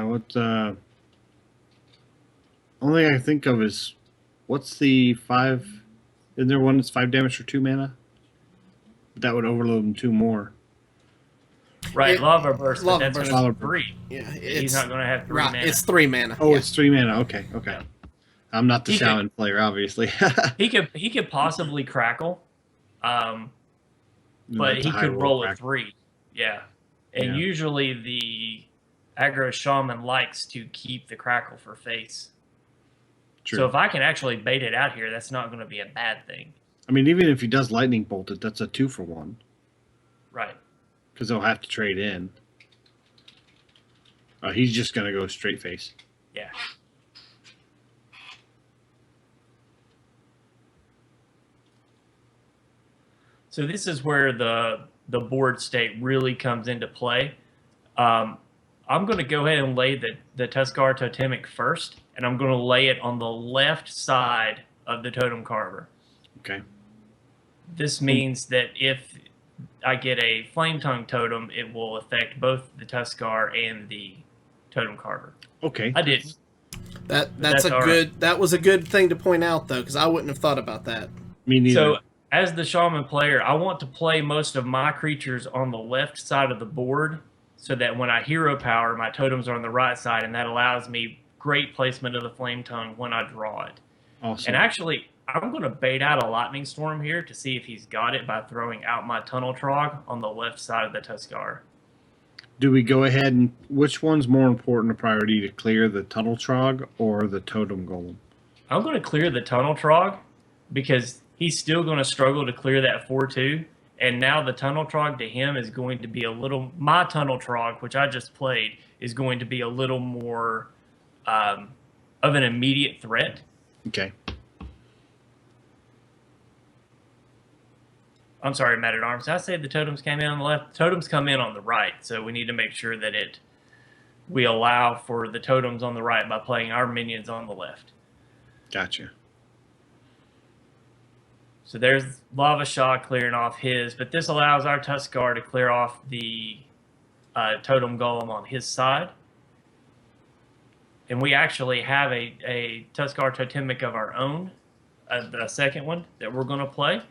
only I can think of is, what's the 5? Isn't there one that's 5 damage for 2 mana? That would overload him 2 more. Right, Lava Burst, but that's Burst. going to be 3. Yeah, He's not going to have 3 mana. It's 3 mana. Oh, it's 3 mana. Okay. Yeah. I'm not the Shaman player, obviously. He could possibly crackle, but he could roll a 3. Yeah, and usually the aggro Shaman likes to keep the crackle for face. True. So if I can actually bait it out here, that's not going to be a bad thing. I mean, even if he does Lightning Bolt it, that's a 2-for-1. Right. Because they'll have to trade in. He's just going to go straight face. Yeah. So this is where the board state really comes into play. I'm going to go ahead and lay the Tuskar Totemic first, and I'm going to lay it on the left side of the Totem Carver. Okay. This means that if I get a Flame Tongue Totem, it will affect both the Tuskar and the Totem Carver. Okay. I did. That was a good thing to point out, though, because I wouldn't have thought about that. Me neither. So as the Shaman player, I want to play most of my creatures on the left side of the board, so that when I hero power, my totems are on the right side, and that allows me great placement of the Flame Tongue when I draw it. Awesome. And actually, I'm going to bait out a Lightning Storm here to see if he's got it by throwing out my Tunnel Trog on the left side of the Tuskar. Do we go ahead and... Which one's more important a priority, to clear the Tunnel Trog or the Totem Golem? I'm going to clear the Tunnel Trog because he's still going to struggle to clear that 4/2. And now the Tunnel Trog to him is going to be a little... My Tunnel Trog, which I just played, is going to be a little more of an immediate threat. Okay. I'm sorry, Matt at Arms. Did I say the totems came in on the left? Totems come in on the right, so we need to make sure that we allow for the totems on the right by playing our minions on the left. Gotcha. So there's Lava Shock clearing off his, but this allows our Tuskar to clear off the Totem Golem on his side. And we actually have a Tuskar Totemic of our own, a second one that we're going to play.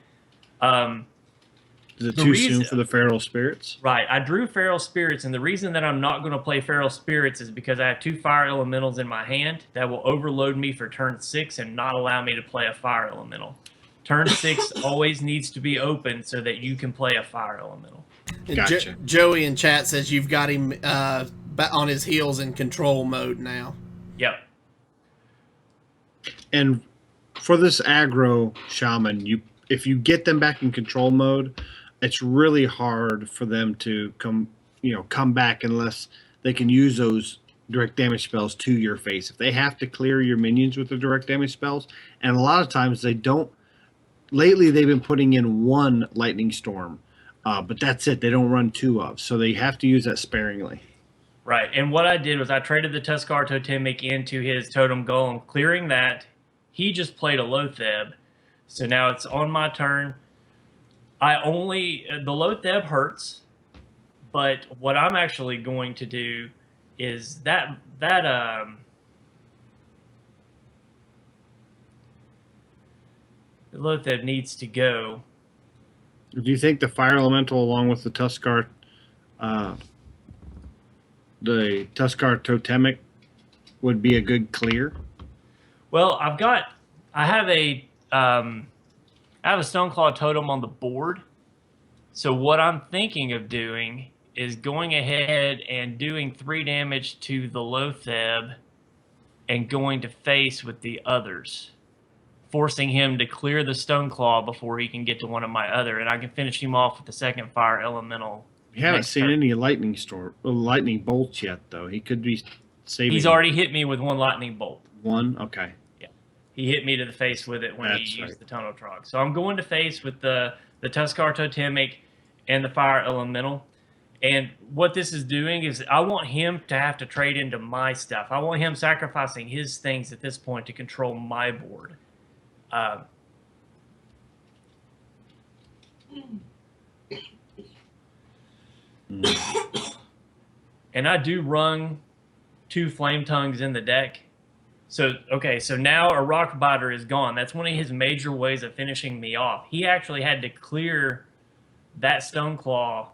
Is it too soon for the Feral Spirits? Right. I drew Feral Spirits, and the reason that I'm not going to play Feral Spirits is because I have 2 Fire Elementals in my hand that will overload me for turn 6 and not allow me to play a Fire Elemental. Turn 6 always needs to be open so that you can play a Fire Elemental. Gotcha. Joey in chat says you've got him on his heels in control mode now. Yep. And for this aggro Shaman, if you get them back in control mode, it's really hard for them to come back unless they can use those direct damage spells to your face. If they have to clear your minions with the direct damage spells, and a lot of times they don't lately they've been putting in one lightning storm, but that's it. They don't run two of, so they have to use that sparingly. Right. And what I did was I traded the Tuskar Totemic into his Totem Golem, clearing that. He just played a Lotheb. So now it's on my turn. The Lotheb hurts, but what I'm actually going to do is that the Lotheb needs to go. Do you think the fire elemental along with the Tuskar Totemic would be a good clear? Well, I have a Stoneclaw Totem on the board. So what I'm thinking of doing is going ahead and doing 3 damage to the Lotheb and going to face with the others, forcing him to clear the Stoneclaw before he can get to one of my other, and I can finish him off with the second fire elemental. We haven't seen any lightning bolts yet, though. He could be saving. He's already hit me with 1 lightning bolt. One? Okay. Yeah. He hit me to the face with it when he used the Tunnel Trog. So I'm going to face with the Tuskar Totemic and the fire elemental. And what this is doing is I want him to have to trade into my stuff. I want him sacrificing his things at this point to control my board. And I do run 2 Flame Tongues in the deck. So now a Rock Biter is gone. That's one of his major ways of finishing me off. He actually had to clear that Stoneclaw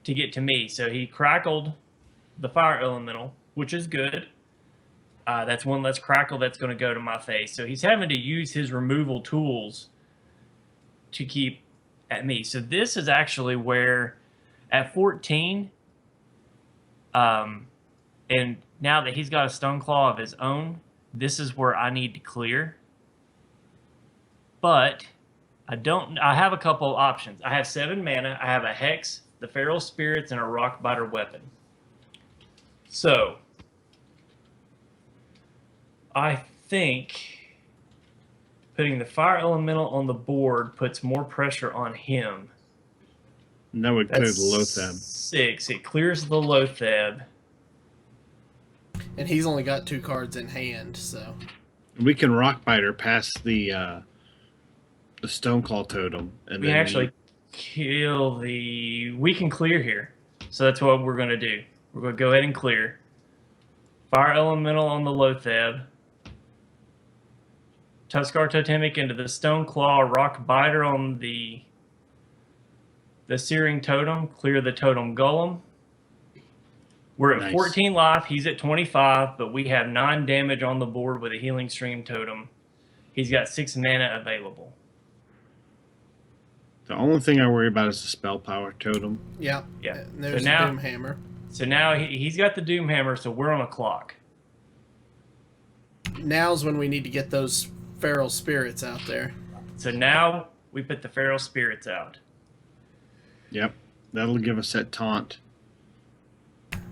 to get to me. So he crackled the fire elemental, which is good. That's one less crackle that's going to go to my face. So he's having to use his removal tools to keep at me. So this is actually where at 14, and now that he's got a Stoneclaw of his own, this is where I need to clear. But I have a couple options. I have 7 mana. I have a Hex, the Feral Spirits, and a Rock Biter weapon. So I think putting the fire elemental on the board puts more pressure on him. And that would clear the Lotheb. 6. It clears the Lotheb. And he's only got 2 cards in hand, so we can Rockbiter past the Stoneclaw Totem, and we then actually kill the. We can clear here, so that's what we're going to do. We're going to go ahead and clear. Fire elemental on the Lotheb. Tuskar Totemic into the Stoneclaw. Rock Biter on the Searing Totem. Clear the Totem Golem. We're at 14 life. He's at 25, but we have 9 damage on the board with a Healing Stream Totem. He's got 6 mana available. The only thing I worry about is the Spell Power Totem. yeah. Yeah. There's the Doomhammer. So now he's got the Doomhammer, so we're on a clock. Now's when we need to get those Feral Spirits out there. So now we put the Feral Spirits out. Yep. That'll give us that taunt.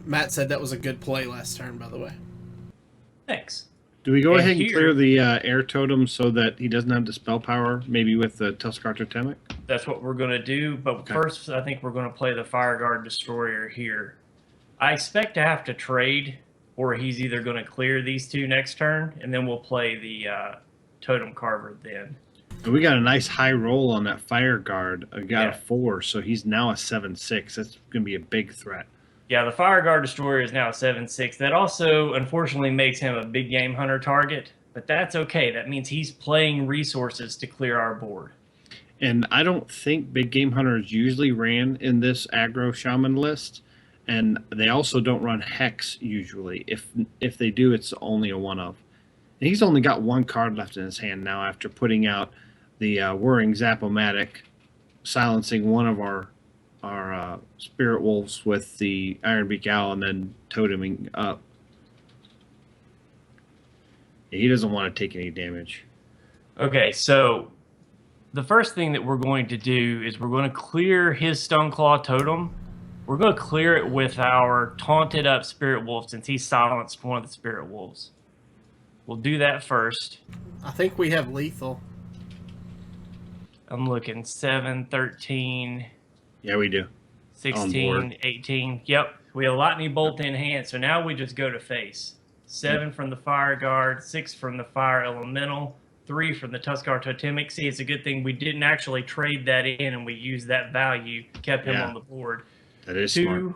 Matt said that was a good play last turn, by the way. Thanks. Do we go ahead and clear the Air Totem so that he doesn't have the Spell Power, maybe with the Tuskar Totemic? That's what we're going to do, but first I think we're going to play the Fire Guard Destroyer here. I expect to have to trade, or he's either going to clear these 2 next turn, and then we'll play the Totem Carver then. And we got a nice high roll on that Fire Guard. I got a 4, so he's now a 7/6. That's going to be a big threat. Yeah, the Fire Guard Destroyer is now a 7/6. That also, unfortunately, makes him a big game hunter target, but that's okay. That means he's playing resources to clear our board. And I don't think big game hunters usually ran in this aggro shaman list, and they also don't run Hex usually. If they do, it's only a one of. And he's only got 1 card left in his hand now after putting out the Whirring Zap-O-Matic, silencing one of our Spirit Wolves with the Ironbeak Owl, and then toteming up. He doesn't want to take any damage. Okay, so the first thing that we're going to do is we're going to clear his Stoneclaw Totem. We're going to clear it with our taunted up Spirit Wolf since he silenced one of the Spirit Wolves. We'll do that first. I think we have lethal. I'm looking 7, 13, Yeah, we do. 16, 18. Yep, we have lightning bolt in hand. So now we just go to face. 7 from the fire guard, 6 from the fire elemental, 3 from the Tuskar totemic. See, it's a good thing we didn't actually trade that in, and we used that value, kept him Yeah. on the board. That is 2 smart.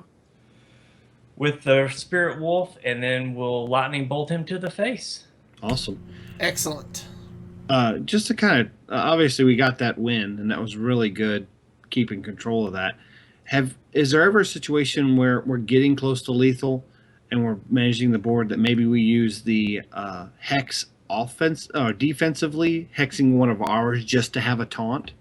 with the spirit wolf, and then we'll lightning bolt him to the face. Awesome. Excellent. Just to kind of obviously we got that win, and that was really good, keeping control of that. Is there ever a situation where we're getting close to lethal, and we're managing the board that maybe we use the hex offense or defensively, hexing one of ours just to have a taunt?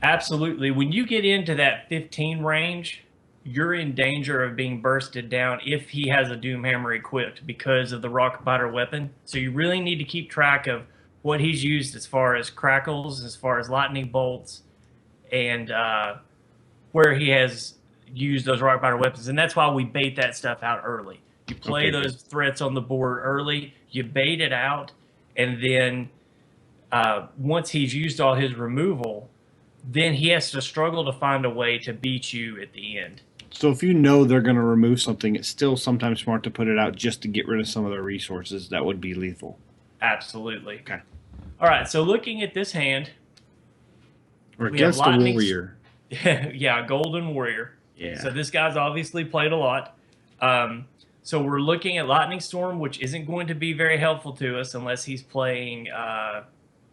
Absolutely. When you get into that 15 range, you're in danger of being bursted down if he has a Doomhammer equipped because of the rock biter weapon. So you really need to keep track of what he's used as far as crackles, as far as lightning bolts, and where he has used those rock biter weapons. And that's why we bait that stuff out early. You play those threats on the board early, you bait it out, and then once he's used all his removal, then he has to struggle to find a way to beat you at the end. So if you know they're going to remove something, it's still sometimes smart to put it out just to get rid of some of their resources that would be lethal. Absolutely. Okay. All right, so looking at this hand, We're against a warrior. Yeah, golden warrior. Yeah. So this guy's obviously played a lot. So we're looking at Lightning Storm, which isn't going to be very helpful to us unless he's playing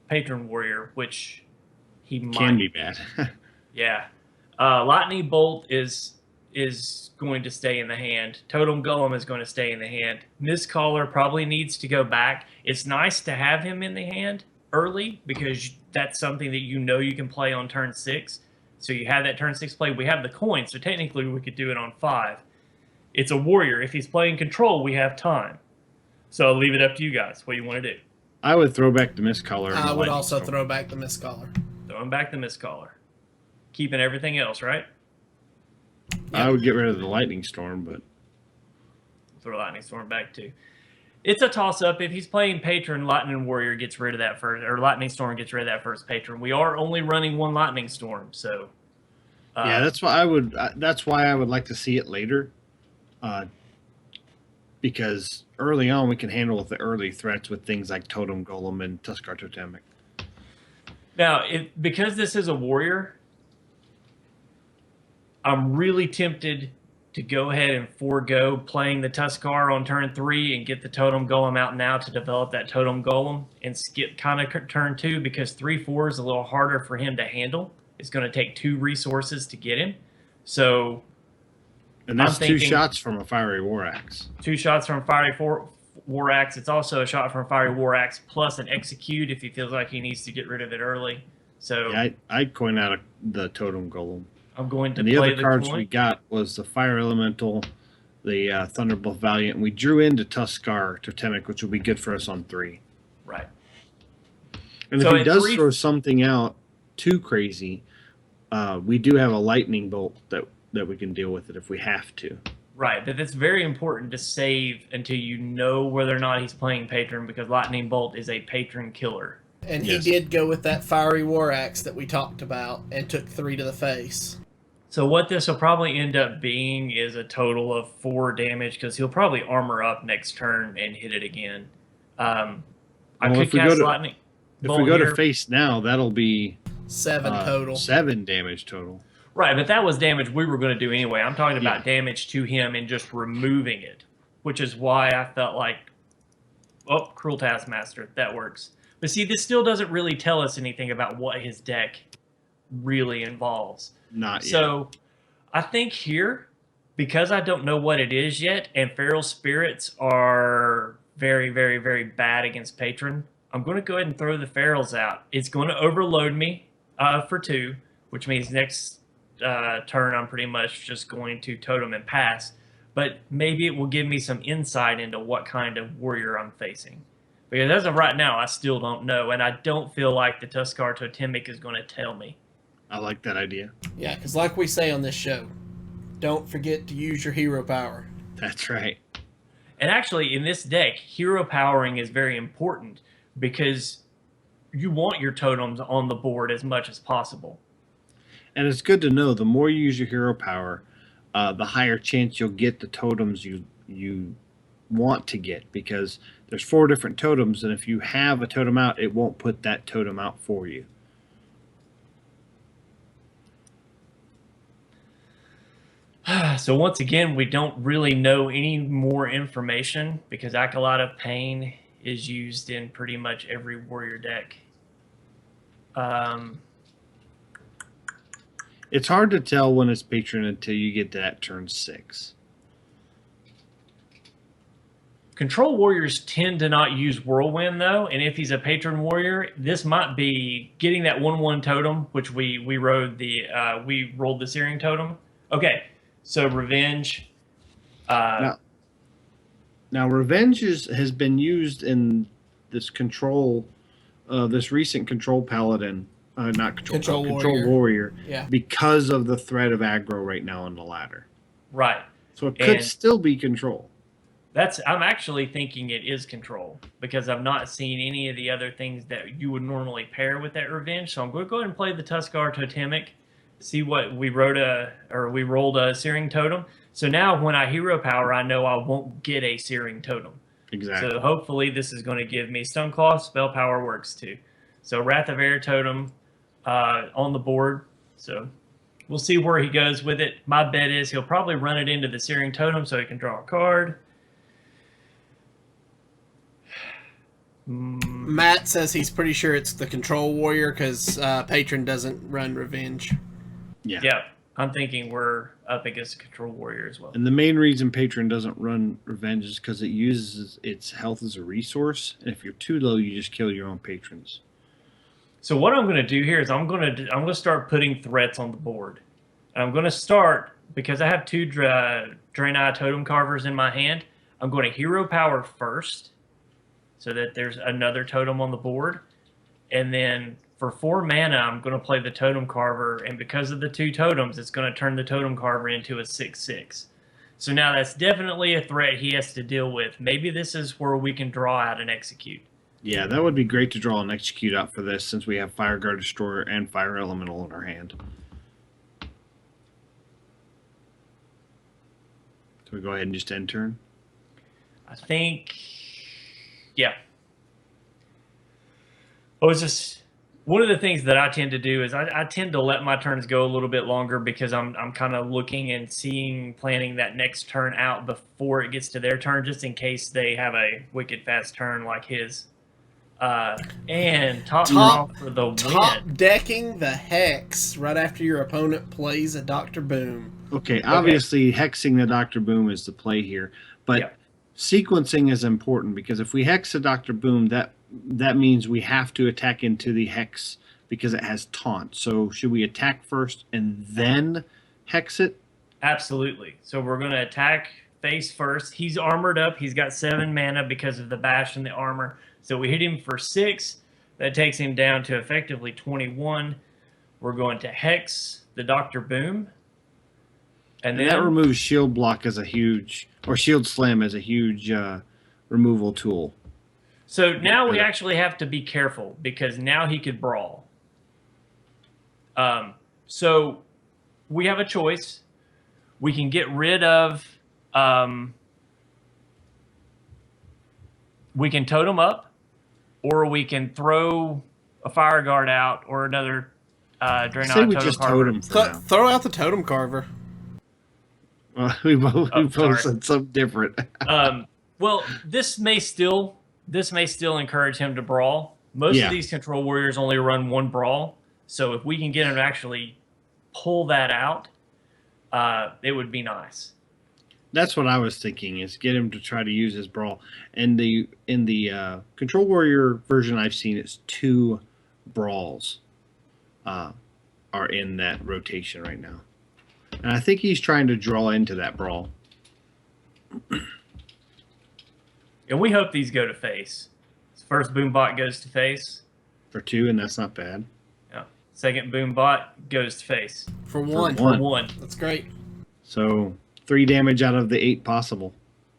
Patron Warrior, which he Can be bad. Yeah. Lightning Bolt is going to stay in the hand. Totem Golem is going to stay in the hand. Mistcaller probably needs to go back. It's nice to have him in the hand early because that's something that you know you can play on turn 6. So you have that turn 6 play. We have the coin, so technically we could do it on 5. It's a warrior. If he's playing control, we have time. So I'll leave it up to you guys. What do you want to do? I would throw back the Mistcaller. I would also throw back the Mistcaller. Throwing back the Mistcaller. Keeping everything else, right? I would get rid of the Lightning Storm, but throw Lightning Storm back too. It's a toss-up. If he's playing Patron, Lightning Warrior gets rid of that first, or Lightning Storm gets rid of that first Patron. We are only running one Lightning Storm, so yeah, that's why I would. That's why I would like to see it later, because early on we can handle the early threats with things like Totem Golem and Tuskar Totemic. Now, because this is a warrior, I'm really tempted to go ahead and forego playing the Tuskar on turn 3 and get the Totem Golem out now to develop that Totem Golem and skip kind of turn 2 because 3/4 is a little harder for him to handle. It's going to take 2 resources to get him. So, and that's 2 shots from a Fiery War Axe. 2 shots from Fiery War Axe. It's also a shot from Fiery War Axe plus an Execute if he feels like he needs to get rid of it early. So yeah, I'd coin out the Totem Golem. I'm going to and play the other cards we got was the Fire Elemental, the Thunderbolt Valiant, and we drew into Tuskar Totemic, which will be good for us on 3. Right. And so if he does throw something out too crazy, we do have a Lightning Bolt that we can deal with it if we have to. Right, but it's very important to save until you know whether or not he's playing Patron because Lightning Bolt is a Patron killer. And he did go with that Fiery War Axe that we talked about and took 3 to the face. So what this will probably end up being is a total of 4 damage because he'll probably armor up next turn and hit it again. I could cast Lightning Bolt if we go to face now, that'll be 7 total. 7 damage total. Right, but that was damage we were going to do anyway. I'm talking about damage to him and just removing it, which is why I felt like, oh, Cruel Taskmaster, that works. But see, this still doesn't really tell us anything about what his deck really involves. Not yet. So I think here, because I don't know what it is yet, and Feral Spirits are very, very, very bad against Patron, I'm going to go ahead and throw the Ferals out. It's going to overload me for 2, which means next turn I'm pretty much just going to Totem and pass. But maybe it will give me some insight into what kind of warrior I'm facing. Because as of right now, I still don't know, and I don't feel like the Tuskar Totemic is going to tell me. I like that idea. Yeah, because like we say on this show, don't forget to use your hero power. That's right. And actually, in this deck, hero powering is very important because you want your totems on the board as much as possible. And it's good to know the more you use your hero power, the higher chance you'll get the totems you want to get, because there's 4 different totems, and if you have a totem out, it won't put that totem out for you. So once again, we don't really know any more information because Acolyte of Pain is used in pretty much every warrior deck. It's hard to tell when it's patron until you get to that turn 6. Control warriors tend to not use Whirlwind though, and if he's a patron warrior, this might be getting that 1/1 totem, which we rolled the Searing Totem. Okay, so Revenge. Now Revenge has been used in this this recent Control Paladin, not Control Warrior, Yeah. because of the threat of aggro right now on the ladder. Right. So it could still be Control. I'm actually thinking it is Control because I've not seen any of the other things that you would normally pair with that Revenge. So I'm going to go ahead and play the Tuskar Totemic, see what we rolled a Searing Totem. So now when I hero power, I know I won't get a Searing Totem. Exactly. So hopefully this is going to give me Stoneclaw. Spell power works too. So Wrath of Air Totem on the board. So we'll see where he goes with it. My bet is he'll probably run it into the Searing Totem so he can draw a card. Matt says he's pretty sure it's the Control Warrior because Patron doesn't run Revenge. Yeah, I'm thinking we're up against a Control Warrior as well. And the main reason Patron doesn't run Revenge is because it uses its health as a resource, and if you're too low, you just kill your own patrons. So what I'm going to do here is I'm going to start putting threats on the board. And I'm going to start, because I have 2 Draenei Totem Carvers in my hand, I'm going to hero power first so that there's another totem on the board. And then for 4 mana, I'm going to play the Totem Carver, and because of the 2 totems, it's going to turn the Totem Carver into a 6/6. So now that's definitely a threat he has to deal with. Maybe this is where we can draw out and execute. Yeah, that would be great to draw and execute out for this, since we have Fireguard Destroyer and Fire Elemental in our hand. So we go ahead and just end turn? I think, yeah. Oh, it's just one of the things that I tend to do is I tend to let my turns go a little bit longer because I'm kind of looking and planning that next turn out before it gets to their turn, just in case they have a wicked fast turn like his. And top for the win. Top decking the Hex right after your opponent plays a Dr. Boom. Okay, obviously hexing the Dr. Boom is the play here, but sequencing is important, because if we hex a Dr. Boom, that means we have to attack into the hex because it has taunt. So should we attack first and then hex it? Absolutely. So we're going to attack face first. He's armored up. He's got 7 mana because of the bash and the armor. So we hit him for 6. That takes him down to effectively 21. We're going to hex the Dr. Boom. And then that removes shield block as a huge, or shield slam as a huge removal tool. So now we actually have to be careful because now he could brawl. So we have a choice. We can get rid of, we can totem up, or we can throw a Fire Guard out or another Draenei Say we Totem just Carver. totem for now. Throw out the Totem Carver. We both said something different. Well, this may still encourage him to brawl. Most of these Control Warriors only run 1 brawl, so if we can get him to actually pull that out, it would be nice. That's what I was thinking, is get him to try to use his brawl. And in the Control Warrior version I've seen, it's 2 brawls are in that rotation right now. And I think he's trying to draw into that brawl. And we hope these go to face. First boom bot goes to face. For 2, and that's not bad. Yeah. Second boom bot goes to face. For 1. For 1. That's great. So 3 damage out of the 8 possible.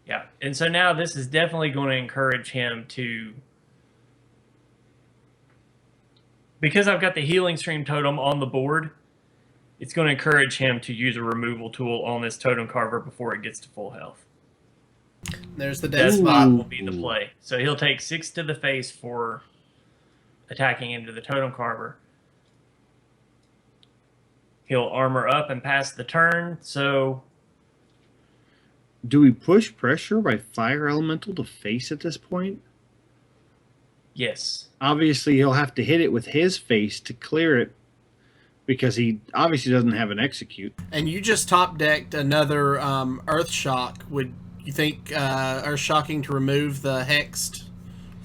Yeah. And so now this is definitely going to encourage him to because I've got the healing stream totem on the board, it's going to encourage him to use a removal tool on this totem carver before it gets to full health. There's the dead Death spot. spot will be the play. So he'll take 6 to the face for attacking into the totem carver. He'll armor up and pass the turn. So Do we push pressure by fire elemental to face at this point? yes. Obviously, he'll have to hit it with his face to clear it because he obviously doesn't have an execute. And you just top decked another Earth Shock. Would you think Earth Shocking to remove the Hexed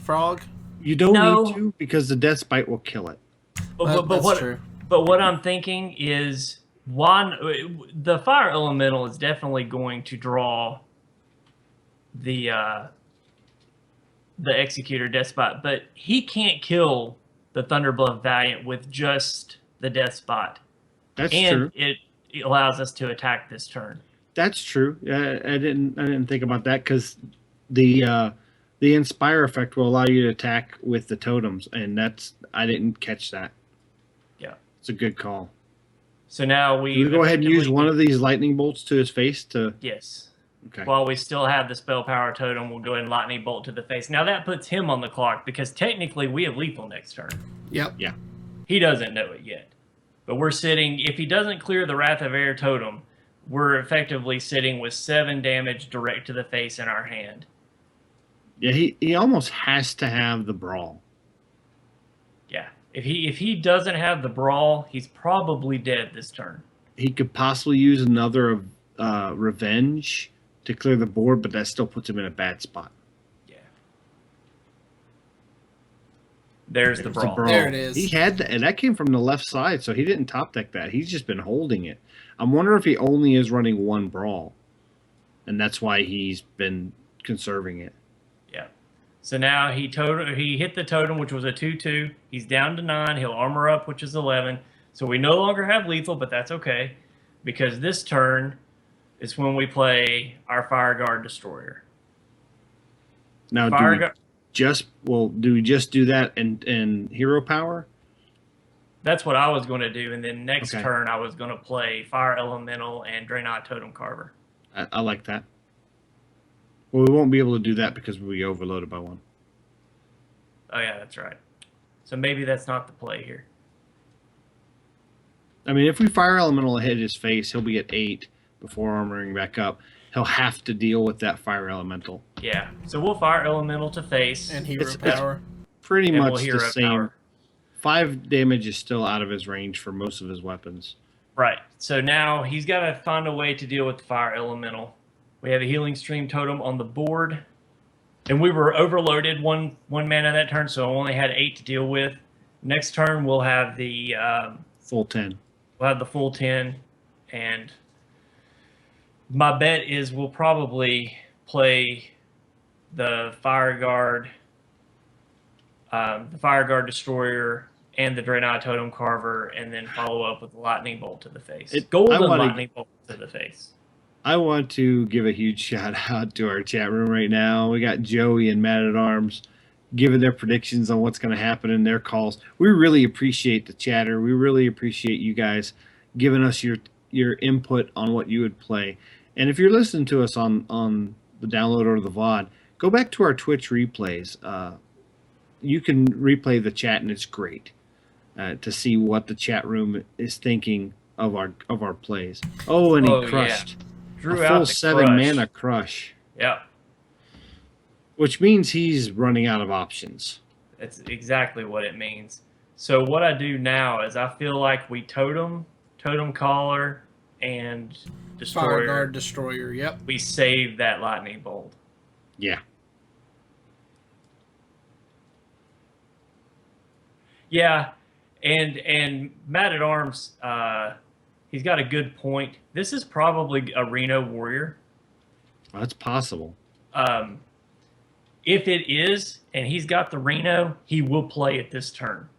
Frog? You don't No. need to because the death spite will kill it. But That's what, true. But what I'm thinking is the fire elemental is definitely going to draw the executor death spot, but he can't kill the Thunderbluff Valiant with just the death spot. That's And true. it allows us to attack this turn. That's true. I didn't think about that because the inspire effect will allow you to attack with the totems, and I didn't catch that. Yeah. It's a good call. So now we You go ahead and use one of these lightning bolts to his face to. Yes. Okay. While we still have the spell power totem, we'll go ahead and lightning bolt to the face. Now that puts him on the clock because technically we have lethal next turn. Yep. Yeah. He doesn't know it yet. But we're sitting, if he doesn't clear the Wrath of Air totem, we're effectively sitting with 7 damage direct to the face in our hand. Yeah, he almost has to have the brawl. Yeah. If he doesn't have the brawl, he's probably dead this turn. He could possibly use another revenge to clear the board, but that still puts him in a bad spot. Yeah. There's the There's brawl. There it is. He had and that came from the left side, so he didn't top deck that. He's just been holding it. I'm wondering if he only is running one brawl, and that's why he's been conserving it. Yeah. So now he hit the totem, which was a 2/2. He's down to 9. He'll armor up, which is 11. So we no longer have lethal, but that's okay, because this turn is when we play our Fire Guard Destroyer. Now, Fire do we just do that in hero power? That's what I was going to do, and then next Okay. turn I was going to play Fire Elemental and Draenei Totem Carver. I like that. Well, we won't be able to do that because we overloaded by 1. Oh yeah, that's right. So maybe that's not the play here. I mean, if we fire elemental hit his face, he'll be at 8 before armoring back up. He'll have to deal with that fire elemental. Yeah. So we'll Fire Elemental to face. And hero It's- power. Pretty And much we'll hero the same. power. 5 damage is still out of his range for most of his weapons. Right. So now he's got to find a way to deal with the Fire Elemental. We have a Healing Stream Totem on the board. And we were overloaded one mana that turn, so I only had 8 to deal with. Next turn we'll have the Full 10. full 10, and my bet is we'll probably play the Fire Guard Destroyer and the Draenei Totem Carver, and then follow up with the Lightning Bolt to the face. Golden Lightning Bolt to the face. I want to give a huge shout out to our chat room right now. We got Joey and Matt at Arms giving their predictions on what's going to happen in their calls. We really appreciate the chatter. We really appreciate you guys giving us your input on what you would play. And if you're listening to us on the download or the VOD, go back to our Twitch replays. You can replay the chat, and it's great to see what the chat room is thinking of our plays. Oh, and he crushed. Yeah. Drew A out full the 7 crush. mana crush, Yeah, which means he's running out of options. that's exactly what it means. So what I do now is I feel like we Totem Caller, and Fire Destroyer. Guard Destroyer. Yep. We save that Lightning Bolt. Yeah. Yeah, and Matt at Arms, he's got a good point. This is probably a Reno Warrior. Well, that's possible. If it is, and he's got the Reno, he will play it this turn.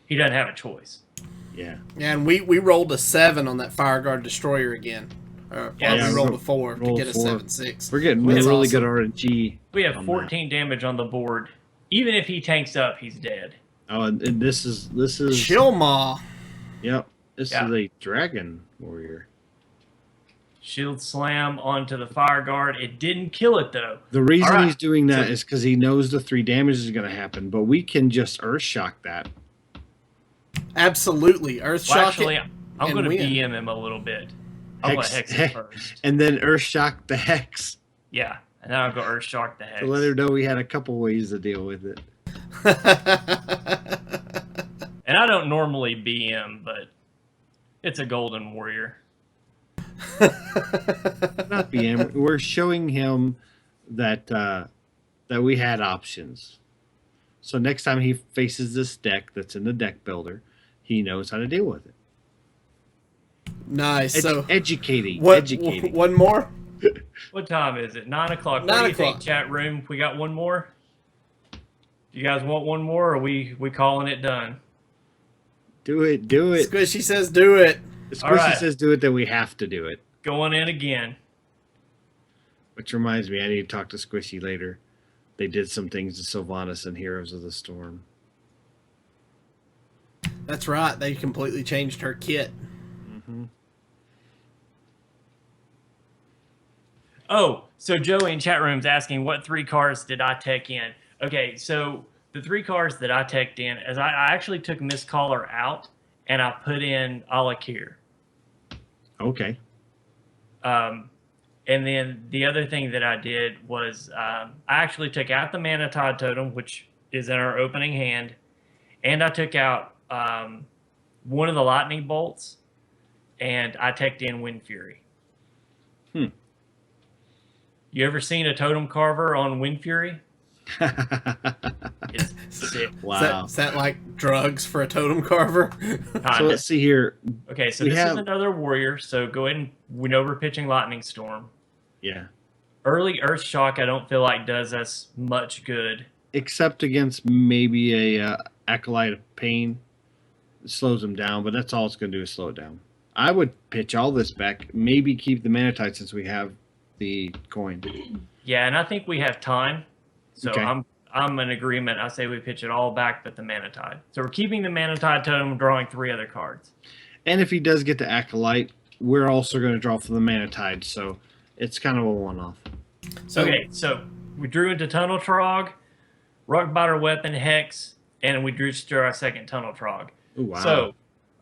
He doesn't have a choice. Yeah. And we rolled a 7 on that Fire Guard Destroyer again. Yeah, We rolled a 4 to roll get a 4. 7/6. We're getting That's really awesome. good RNG. We have on 14 damage on the board. Even if he tanks up, he's dead. Oh, and this is Chilmaw. Yep. This Yeah. is a dragon warrior. Shield slam onto the fire guard. It didn't kill it though. The reason All right. he's doing that So- is because he knows the 3 damage is going to happen, but we can just Earth Shock that. Absolutely. Earth Well, shock actually, it I'm and going to win. BM him a little bit. I'll go Hex him first. And then Earth Shock the Hex Yeah, and then I'll go Earth Shock the Hex. to let her know we had a couple ways to deal with it. And I don't normally BM, but it's a Golden Warrior. Not BM. We're showing him that that we had options. So next time he faces this deck that's in the deck builder, he knows how to deal with it. Nice. So Educating. one more? What time is it? 9 o'clock. 9 What do you o'clock. think, chat room? We got one more? You guys want one more, or are we calling it done? Do it. Do it. Squishy says do it. If All Squishy right. says do it, then we have to do it. Going in again. Which reminds me, I need to talk to Squishy later. They did some things to Sylvanas and Heroes of the Storm. That's right. They completely changed her kit. Mm-hmm. Oh, so Joey in chat room's asking, what 3 cards did I tech in? Okay, so the 3 cards that I teched in, as I actually took Miss Caller out, and I put in Alakir. Okay. And then the other thing that I did was I actually took out the Manatide Totem, which is in our opening hand, and I took out one of the Lightning Bolts, and I teched in Wind Fury. You ever seen a Totem Carver on Wind Fury? It's sick. Wow. Is that like drugs for a totem carver? So let's see here. Okay, so We this have- is another warrior. So go ahead and we know we're pitching Lightning Storm. Yeah. Early Earth Shock, I don't feel like does us much good. Except against maybe a Acolyte of Pain. It slows him down, but that's all it's going to do is slow it down. I would pitch all this back. Maybe keep the Manatite since we have the coin. Yeah, and I think we have time. So Okay. I'm in agreement. I say we pitch it all back but the Manatide. So we're keeping the Manatide Totem, drawing 3 other cards. And if he does get the Acolyte, we're also going to draw from the Manatide, so it's kind of a one-off. So, Okay, so we drew into Tunnel Trog, Rockbiter Weapon, Hex, and we drew to our second Tunnel Trog. Ooh, wow. So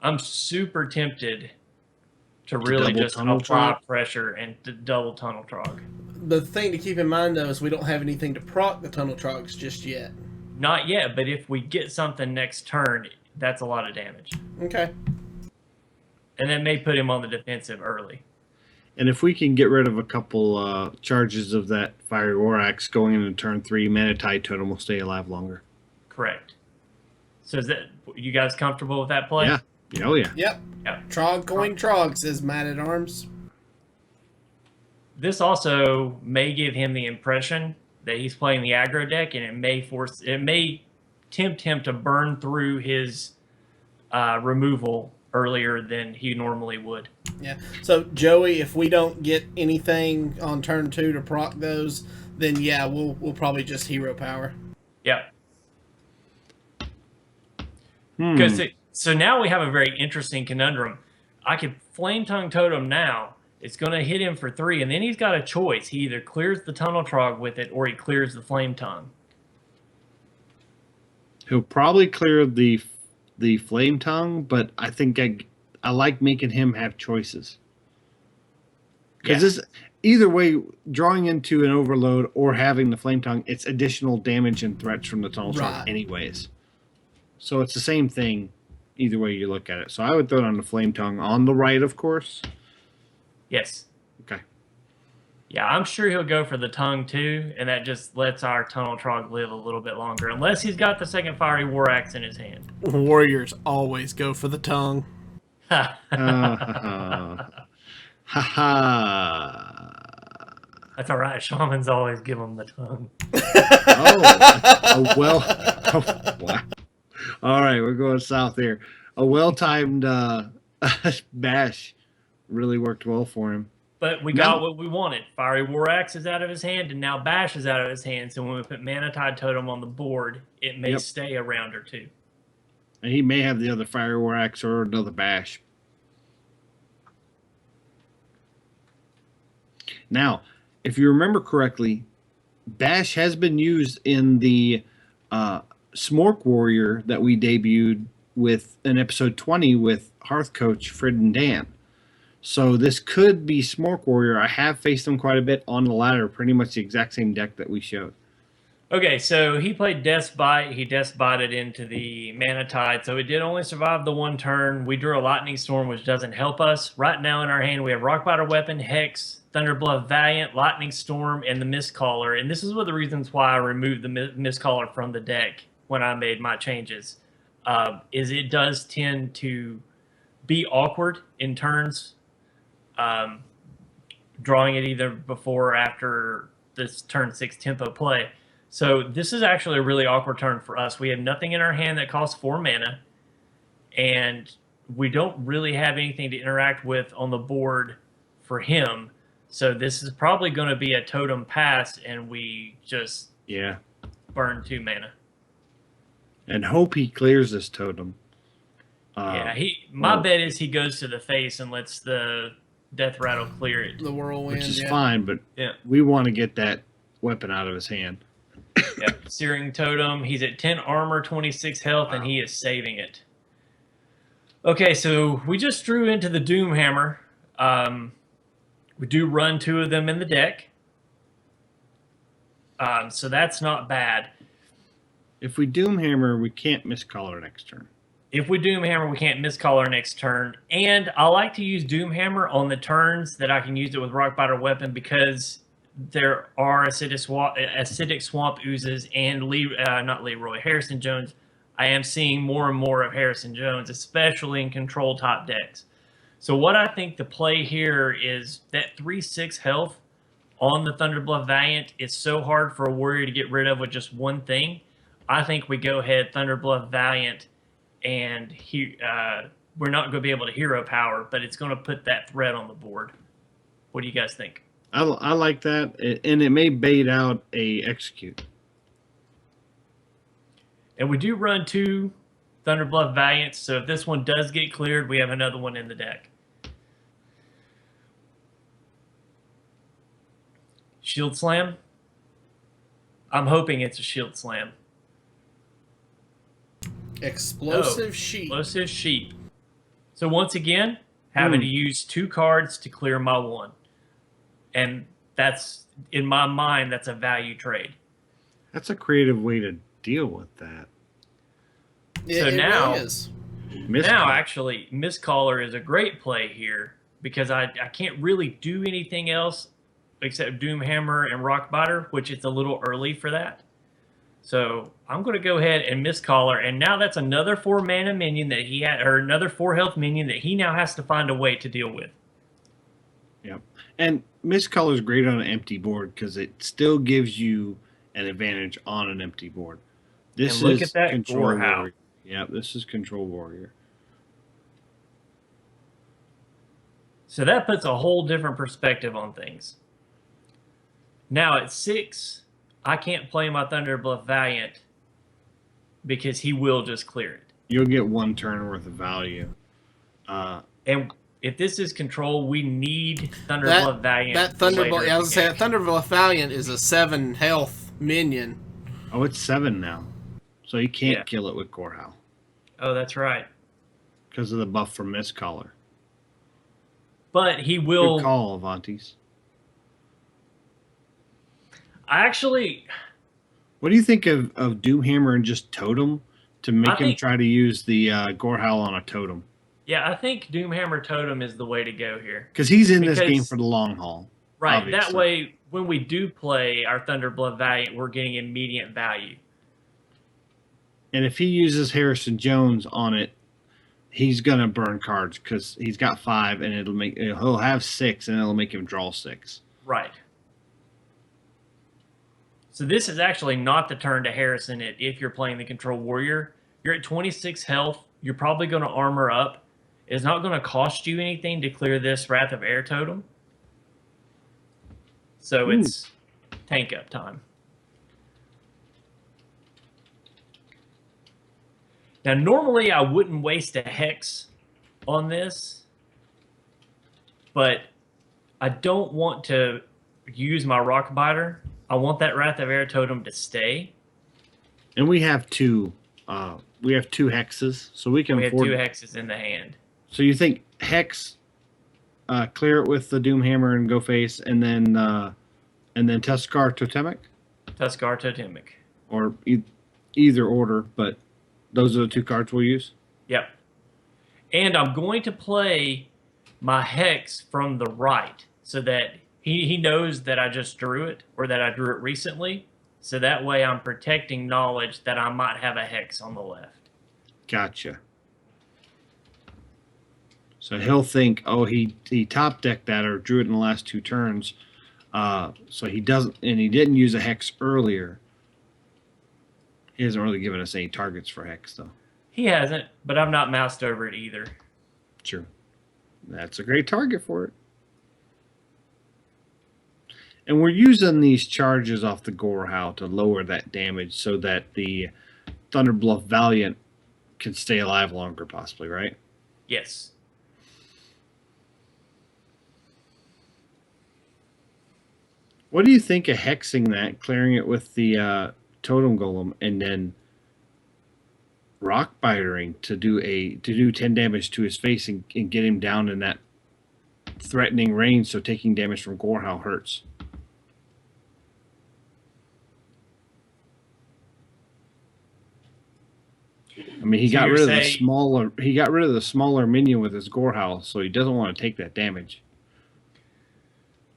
I'm super tempted to really double just Tunnel apply Trog? pressure and to double Tunnel Trog. the thing to keep in mind, though, is we don't have anything to proc the tunnel trogs just yet. Not yet, but if we get something next turn, that's a lot of damage. Okay. And that may put him on the defensive early. And if we can get rid of a couple charges of that Fiery War Axe going into turn 3, Manatide Totem will stay alive longer. Correct. So is that you guys comfortable with that play? Yeah. Oh, yeah. Yep. Yeah. Trog coin trog, says Matt at Arms. This also may give him the impression that he's playing the aggro deck, and it may tempt him to burn through his removal earlier than he normally would. Yeah. So, Joey, if we don't get anything on turn 2 to proc those, then yeah, we'll probably just hero power. Yep. Because so now we have a very interesting conundrum. I could Flame Tongue Totem now. It's going to hit him for 3, and then he's got a choice. He either clears the Tunnel Trog with it, or he clears the Flame Tongue. He'll probably clear the Flame Tongue, but I think I like making him have choices. Because this either way, drawing into an overload or having the Flame Tongue, it's additional damage and threats from the Tunnel Trog Right. anyways. So it's the same thing either way you look at it. So I would throw it on the Flame Tongue on the right, of course. Yes. Okay. Yeah, I'm sure he'll go for the tongue too, and that just lets our Tunnel Trog live a little bit longer, unless he's got the second Fiery War Axe in his hand. Warriors always go for the tongue. Ha ha. That's all right. Shamans always give him the tongue. Wow. All right, we're going south here. A well-timed bash really worked well for him. But we got what we wanted. Fiery War Axe is out of his hand, and now Bash is out of his hand. So when we put Manatide Totem on the board, it may stay a round or two. And he may have the other Fire Axe or another Bash. Now, if you remember correctly, Bash has been used in the Smork Warrior that we debuted with in episode 20 with Hearth Coach Fred and Dan. So this could be Smork Warrior. I have faced him quite a bit on the ladder, pretty much the exact same deck that we showed. Okay, so he played Death's Bite. He Death's Bited into the Mana Tide, so it did only survive the one turn. We drew a Lightning Storm, which doesn't help us. Right now in our hand, we have Rockbiter Weapon, Hex, Thunderbluff Valiant, Lightning Storm, and the Mistcaller. And this is one of the reasons why I removed the Mistcaller from the deck when I made my changes, is it does tend to be awkward in turns, drawing it either before or after this turn 6 tempo play. So this is actually a really awkward turn for us. We have nothing in our hand that costs 4 mana, and we don't really have anything to interact with on the board for him. So this is probably going to be a totem pass, and we just burn 2 mana. And hope he clears this totem. My bet is he goes to the face and lets the Death Rattle clear it. The Whirlwind, which is fine, but we want to get that weapon out of his hand. Searing Totem. He's at 10 armor, 26 health, and he is saving it. Okay, so we just drew into the Doom Hammer. We do run 2 of them in the deck. So that's not bad. If we Doom Hammer, we can't Mistcaller next turn. If we Doom Hammer, we can't Mistcaller next turn. And I like to use Doom Hammer on the turns that I can use it with Rockbiter Weapon, because there are acidic swamp oozes and Harrison Jones. I am seeing more and more of Harrison Jones, especially in control top decks. So what I think the play here is that 3/6 health on the Thunderbluff Valiant is so hard for a warrior to get rid of with just one thing. I think we go ahead Thunderbluff Valiant, and we're not going to be able to hero power, but it's going to put that threat on the board. What do you guys think? I like that, and it may bait out a execute. And we do run 2 Thunderbluff Valiants, so if this one does get cleared, we have another one in the deck. Shield Slam? I'm hoping it's a Shield Slam. Explosive Sheep. Explosive Sheep. So once again, having to use 2 cards to clear my 1. And that's, in my mind, that's a value trade. That's a creative way to deal with that. So now, really is. Actually, Mistcaller is a great play here, because I can't really do anything else except Doomhammer and Rockbiter, which it's a little early for that. So I'm going to go ahead and Mistcaller, and now that's another 4 mana minion that he had, or another 4 health minion that he now has to find a way to deal with. Yep. And Mistcaller is great on an empty board because it still gives you an advantage on an empty board. This and look is at that Control Warhound. Warrior. Yeah, this is Control Warrior. So that puts a whole different perspective on things. Now at 6, I can't play my Thunderbluff Valiant because he will just clear it. You'll get 1 turn worth of value. And if this is control, we need Thunderbluff Valiant. That Thunderbluff, I was saying, Thunderbluff Valiant is a 7 health minion. Oh, it's 7 now. So you can't kill it with Gorehowl. Oh, that's right. Because of the buff from Mistcaller. But he will... Good call, Avantes. What do you think of Doomhammer and just Totem to make him try to use the Gorehowl on a Totem? Yeah, I think Doomhammer Totem is the way to go here. Because he's in this game for the long haul. Right. Obviously. That way, when we do play our Thunderbluff Valiant, we're getting immediate value. And if he uses Harrison Jones on it, he's going to burn cards because he's got 5 and he'll have 6 and it'll make him draw 6. Right. So this is actually not the turn to Harrison it if you're playing the Control Warrior. You're at 26 health. You're probably going to armor up. It's not going to cost you anything to clear this Wrath of Air totem. So it's tank up time. Now, normally I wouldn't waste a hex on this, but I don't want to use my rock biter. I want that Wrath of Air totem to stay. And we have two hexes, so we can We have afford. 2 hexes in the hand. So you think hex, clear it with the Doom Hammer and go face, and then Tuskar Totemic, Tuskar Totemic. or either order, but those are the 2 cards we'll use. Yep. And I'm going to play my hex from the right so that he knows that I just drew it or that I drew it recently. So that way I'm protecting knowledge that I might have a hex on the left. Gotcha. So he'll think, oh, he top decked that or drew it in the last 2 turns. So he doesn't, and he didn't use a hex earlier. He hasn't really given us any targets for hex, though. He hasn't, but I'm not moused over it either. True. That's a great target for it. And we're using these charges off the Gorehow to lower that damage so that the Thunderbluff Valiant can stay alive longer, possibly, right? Yes. What do you think of hexing that, clearing it with the Totem Golem, and then rock bitering to do 10 damage to his face and get him down in that threatening range, so taking damage from Gorehow hurts? I mean, he So got you're rid of the saying- smaller. He got rid of the smaller minion with his Gorehow, so he doesn't want to take that damage.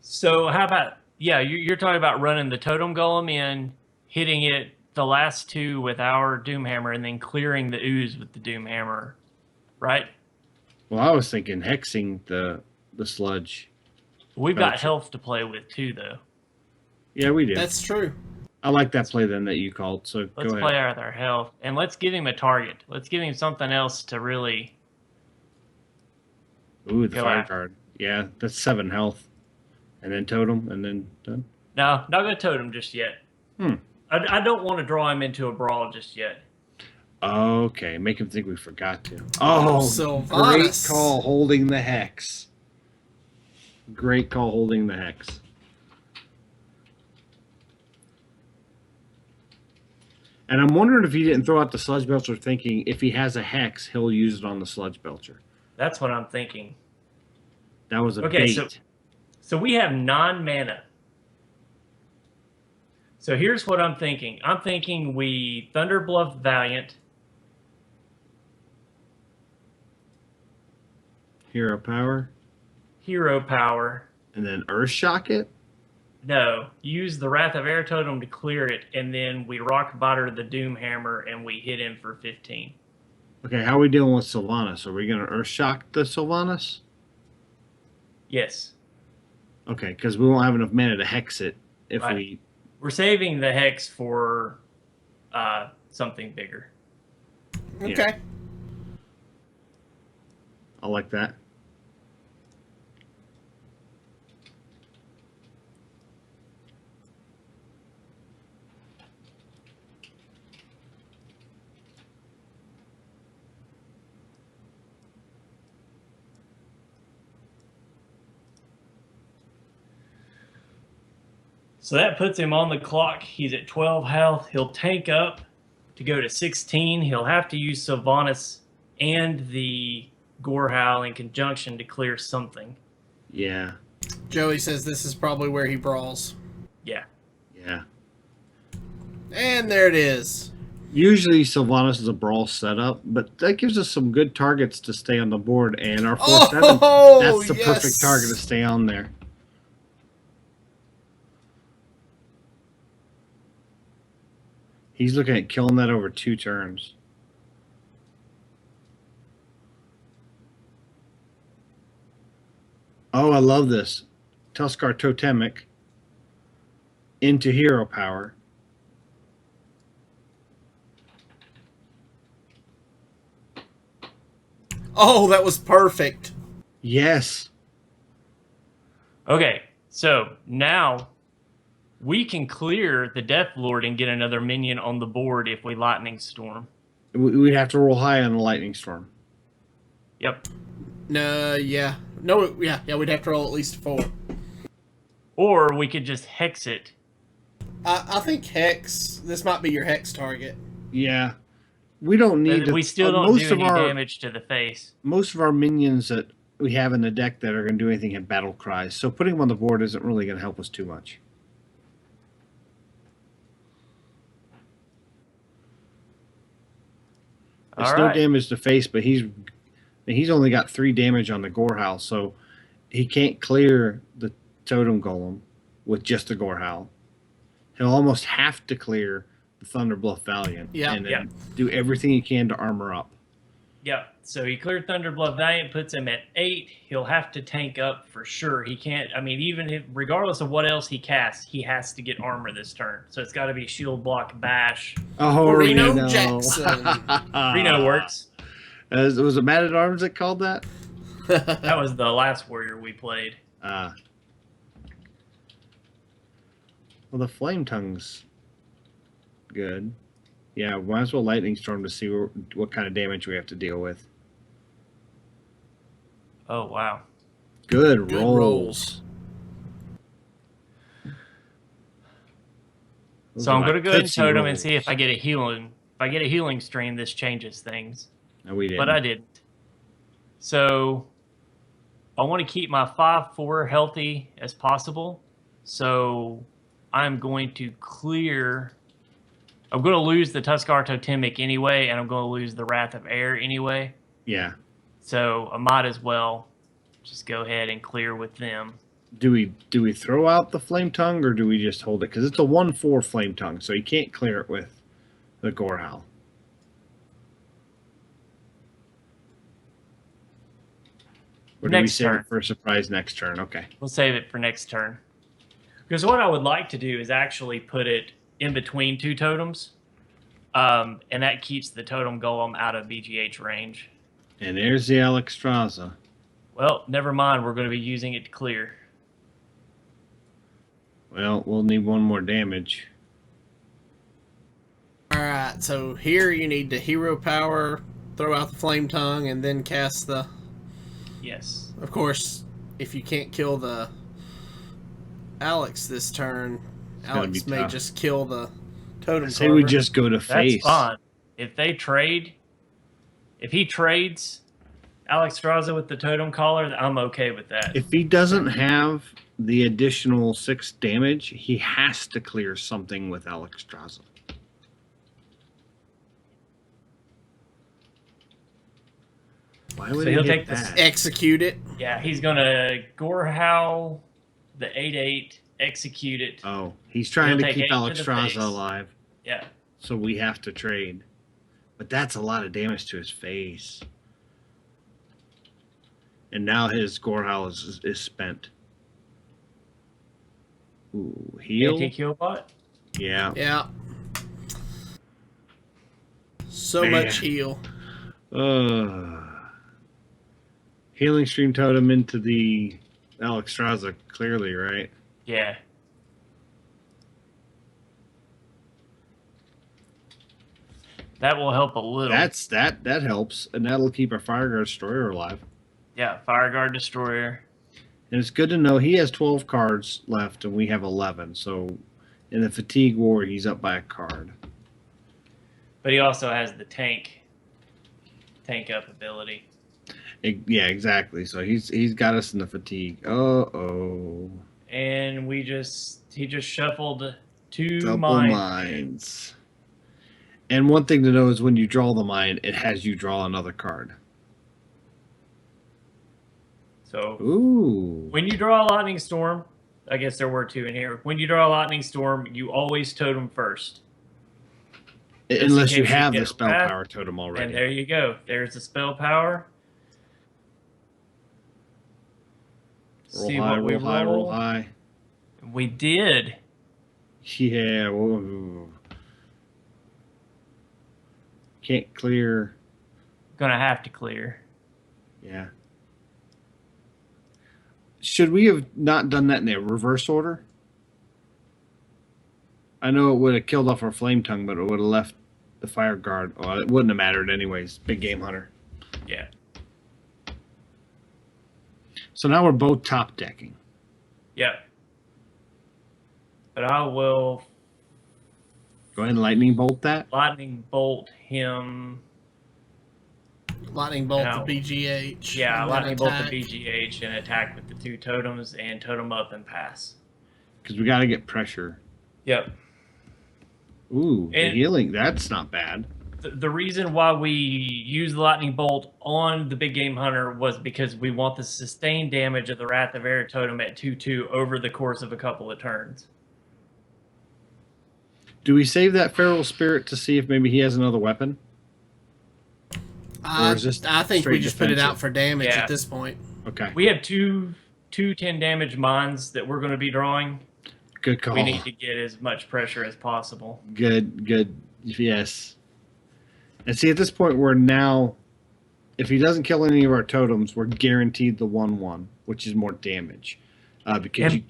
So how about, yeah, you're talking about running the Totem Golem in, hitting it the last 2 with our Doom Hammer, and then clearing the ooze with the Doom Hammer, right? Well, I was thinking hexing the sludge. We've got Gotcha. health to play with too, though. Yeah, we do. That's true. I like that play then that you called. So Let's go ahead. play with our health, and let's give him a target. Let's give him something else to really... Ooh, the Go fire after. card. Yeah, that's 7 health, and then totem, and then done. No, not going to totem just yet. Hmm. I don't want to draw him into a brawl just yet. Okay, make him think we forgot to. Oh, Sylvanas. great call holding the hex. Great call holding the hex. And I'm wondering if he didn't throw out the Sludge Belcher thinking if he has a hex, he'll use it on the Sludge Belcher. That's what I'm thinking. That was a Okay, bait. So we have 9 mana. So here's what I'm thinking. I'm thinking we Thunderbluff Valiant. Hero power. Hero power. And then Earth Shock it? No, use the Wrath of Air totem to clear it, and then we rock biter the Doom Hammer and we hit him for 15. Okay, how are we dealing with Sylvanas? Are we going to Earth Shock the Sylvanas? Yes. Okay, because we won't have enough mana to hex it if Right. we... We're saving the hex for something bigger. Okay. I like that. So that puts him on the clock. He's at 12 health. He'll tank up to go to 16. He'll have to use Sylvanas and the Gorehowl in conjunction to clear something. Yeah. Joey says this is probably where he brawls. Yeah. Yeah. And there it is. Usually Sylvanas is a brawl setup, but that gives us some good targets to stay on the board, and our 4/7, Oh, that's the yes. perfect target to stay on there. He's looking at killing that over 2 turns. Oh, I love this. Tuskar Totemic into hero power. Oh, that was perfect. Yes. Okay, so now we can clear the Death Lord and get another minion on the board if we Lightning Storm. We'd have to roll high on the lightning storm. Yep. No, yeah. No, yeah, we'd have to roll at least 4. Or we could just hex it. I think Hex, this might be your Hex target. Yeah, we don't need But to. we still don't do any damage to the face. Most of our minions that we have in the deck that are going to do anything have battle cries, so putting them on the board isn't really going to help us too much. It's no damage to face, but he's only got 3 damage on the gore howl, so he can't clear the totem golem with just the gore howl. He'll almost have to clear the Thunderbluff Valiant and then do everything he can to armor up. Yeah, so he cleared Thunderbluff Valiant, puts him at 8. He'll have to tank up for sure. He can't, I mean, even if, regardless of what else he casts, he has to get armor this turn. So it's got to be shield block, bash. Oh, Reno Jackson. Reno works. Was it Mad at Arms that called that? That was the last warrior we played. Well, the Flame Tongue's good. Yeah, might as well Lightning Storm to see what kind of damage we have to deal with. Oh, wow. Good rolls. So I'm going to go ahead and totem and see if I get a healing. If I get a healing stream, this changes things. No, we didn't. But I didn't. So I want to keep my 5/4 healthy as possible. So I'm going to clear. I'm going to lose the Tuskar Totemic anyway, and I'm going to lose the Wrath of Air anyway. Yeah. So I might as well just go ahead and clear with them. Do we throw out the Flame Tongue, or do we just hold it? Because it's a 1/4 Flame Tongue, so you can't clear it with the Gore Howl. Or do we save it for a surprise next turn? Okay. We'll save it for next turn. Because what I would like to do is actually put it in between 2 totems. And that keeps the totem golem out of BGH range. And there's the Alexstrasza. Well, never mind. We're going to be using it to clear. Well, we'll need 1 more damage. Alright, so here you need to hero power, throw out the Flame Tongue, and then cast the... Yes. Of course, if you can't kill the Alex this turn, Alex may just kill the totem. Say we just go to face. That's fine. If they trade, if he trades Alexstrasza with the totem collar, I'm okay with that. If he doesn't have the additional 6 damage, he has to clear something with Alexstrasza. Why would he'll take take that? Execute it. Yeah, he's gonna Gore Howl the 8/8, execute it. Oh, he's trying to keep 8 to the Alexstrasza face. alive. Yeah. So we have to trade. But that's a lot of damage to his face. And now his Gore Howl is spent. Ooh, heal? Anti-kill bot? Yeah. Yeah. So Man. much heal. Healing Stream Totem into the Alexstrasza, clearly, right? Yeah. That will help a little. That helps, and that'll keep our Fireguard Destroyer alive. Yeah, Fireguard Destroyer. And it's good to know he has 12 cards left, and we have 11. So in the Fatigue War, he's up by a card. But he also has the tank up ability. Yeah, exactly. So he's got us in the Fatigue. Uh-oh. And he just shuffled 2 Double mines. mines. And one thing to know is when you draw the mine, it has you draw another card. So Ooh. when you draw a Lightning Storm, I guess there were 2 in here. When you draw a Lightning Storm, you always totem first. Unless you have the get spell wrath, power totem already. And there you go. There's the spell power. Roll See high, what we roll high, roll roll. high. We did. Yeah. Whoa. Can't clear. Gonna have to clear. Yeah. Should we have not done that in the reverse order? I know it would have killed off our Flame Tongue, but it would have left the fire guard. Oh, it wouldn't have mattered anyways. Big game hunter. Yeah. So now we're both top decking. Yep. But I will Go ahead and lightning bolt that. lightning bolt him. Lightning bolt Now- the BGH. Yeah, and then lightning bolt the attack. BGH and attack with the 2 totems and totem up and pass. Because we got to get pressure. Yep. Ooh, the And- healing. That's not bad. The reason why we use the lightning bolt on the big game hunter was because we want the sustained damage of the Wrath of Air totem at 2/2 over the course of a couple of turns. Do we save that feral spirit to see if maybe he has another weapon? Or is this I think we straight just put it out defensive? for damage Yeah. at this point. Okay. We have two 10 damage mines that we're going to be drawing. Good call. We need to get as much pressure as possible. Good. Yes. And see, at this point, we're now, if he doesn't kill any of our totems, we're guaranteed the 1/1, which is more damage. Because And-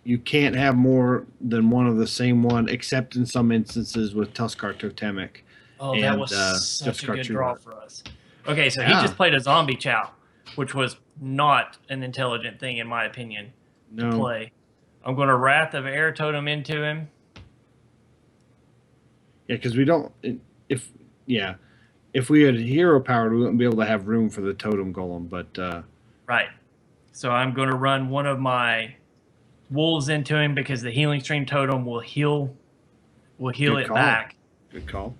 you can't have more than one of the same one, except in some instances with Tuskar Totemic. Oh, that And, was such just a good got draw your- for us. Okay, so Yeah. he just played a zombie chow, which was not an intelligent thing in my opinion to No. play. I'm going to Wrath of Air totem into him. Yeah, because we don't. If we had hero powered, we wouldn't be able to have room for the totem golem. But Right. So I'm going to run one of my wolves into him because the healing stream totem will heal Good it call. back. good call.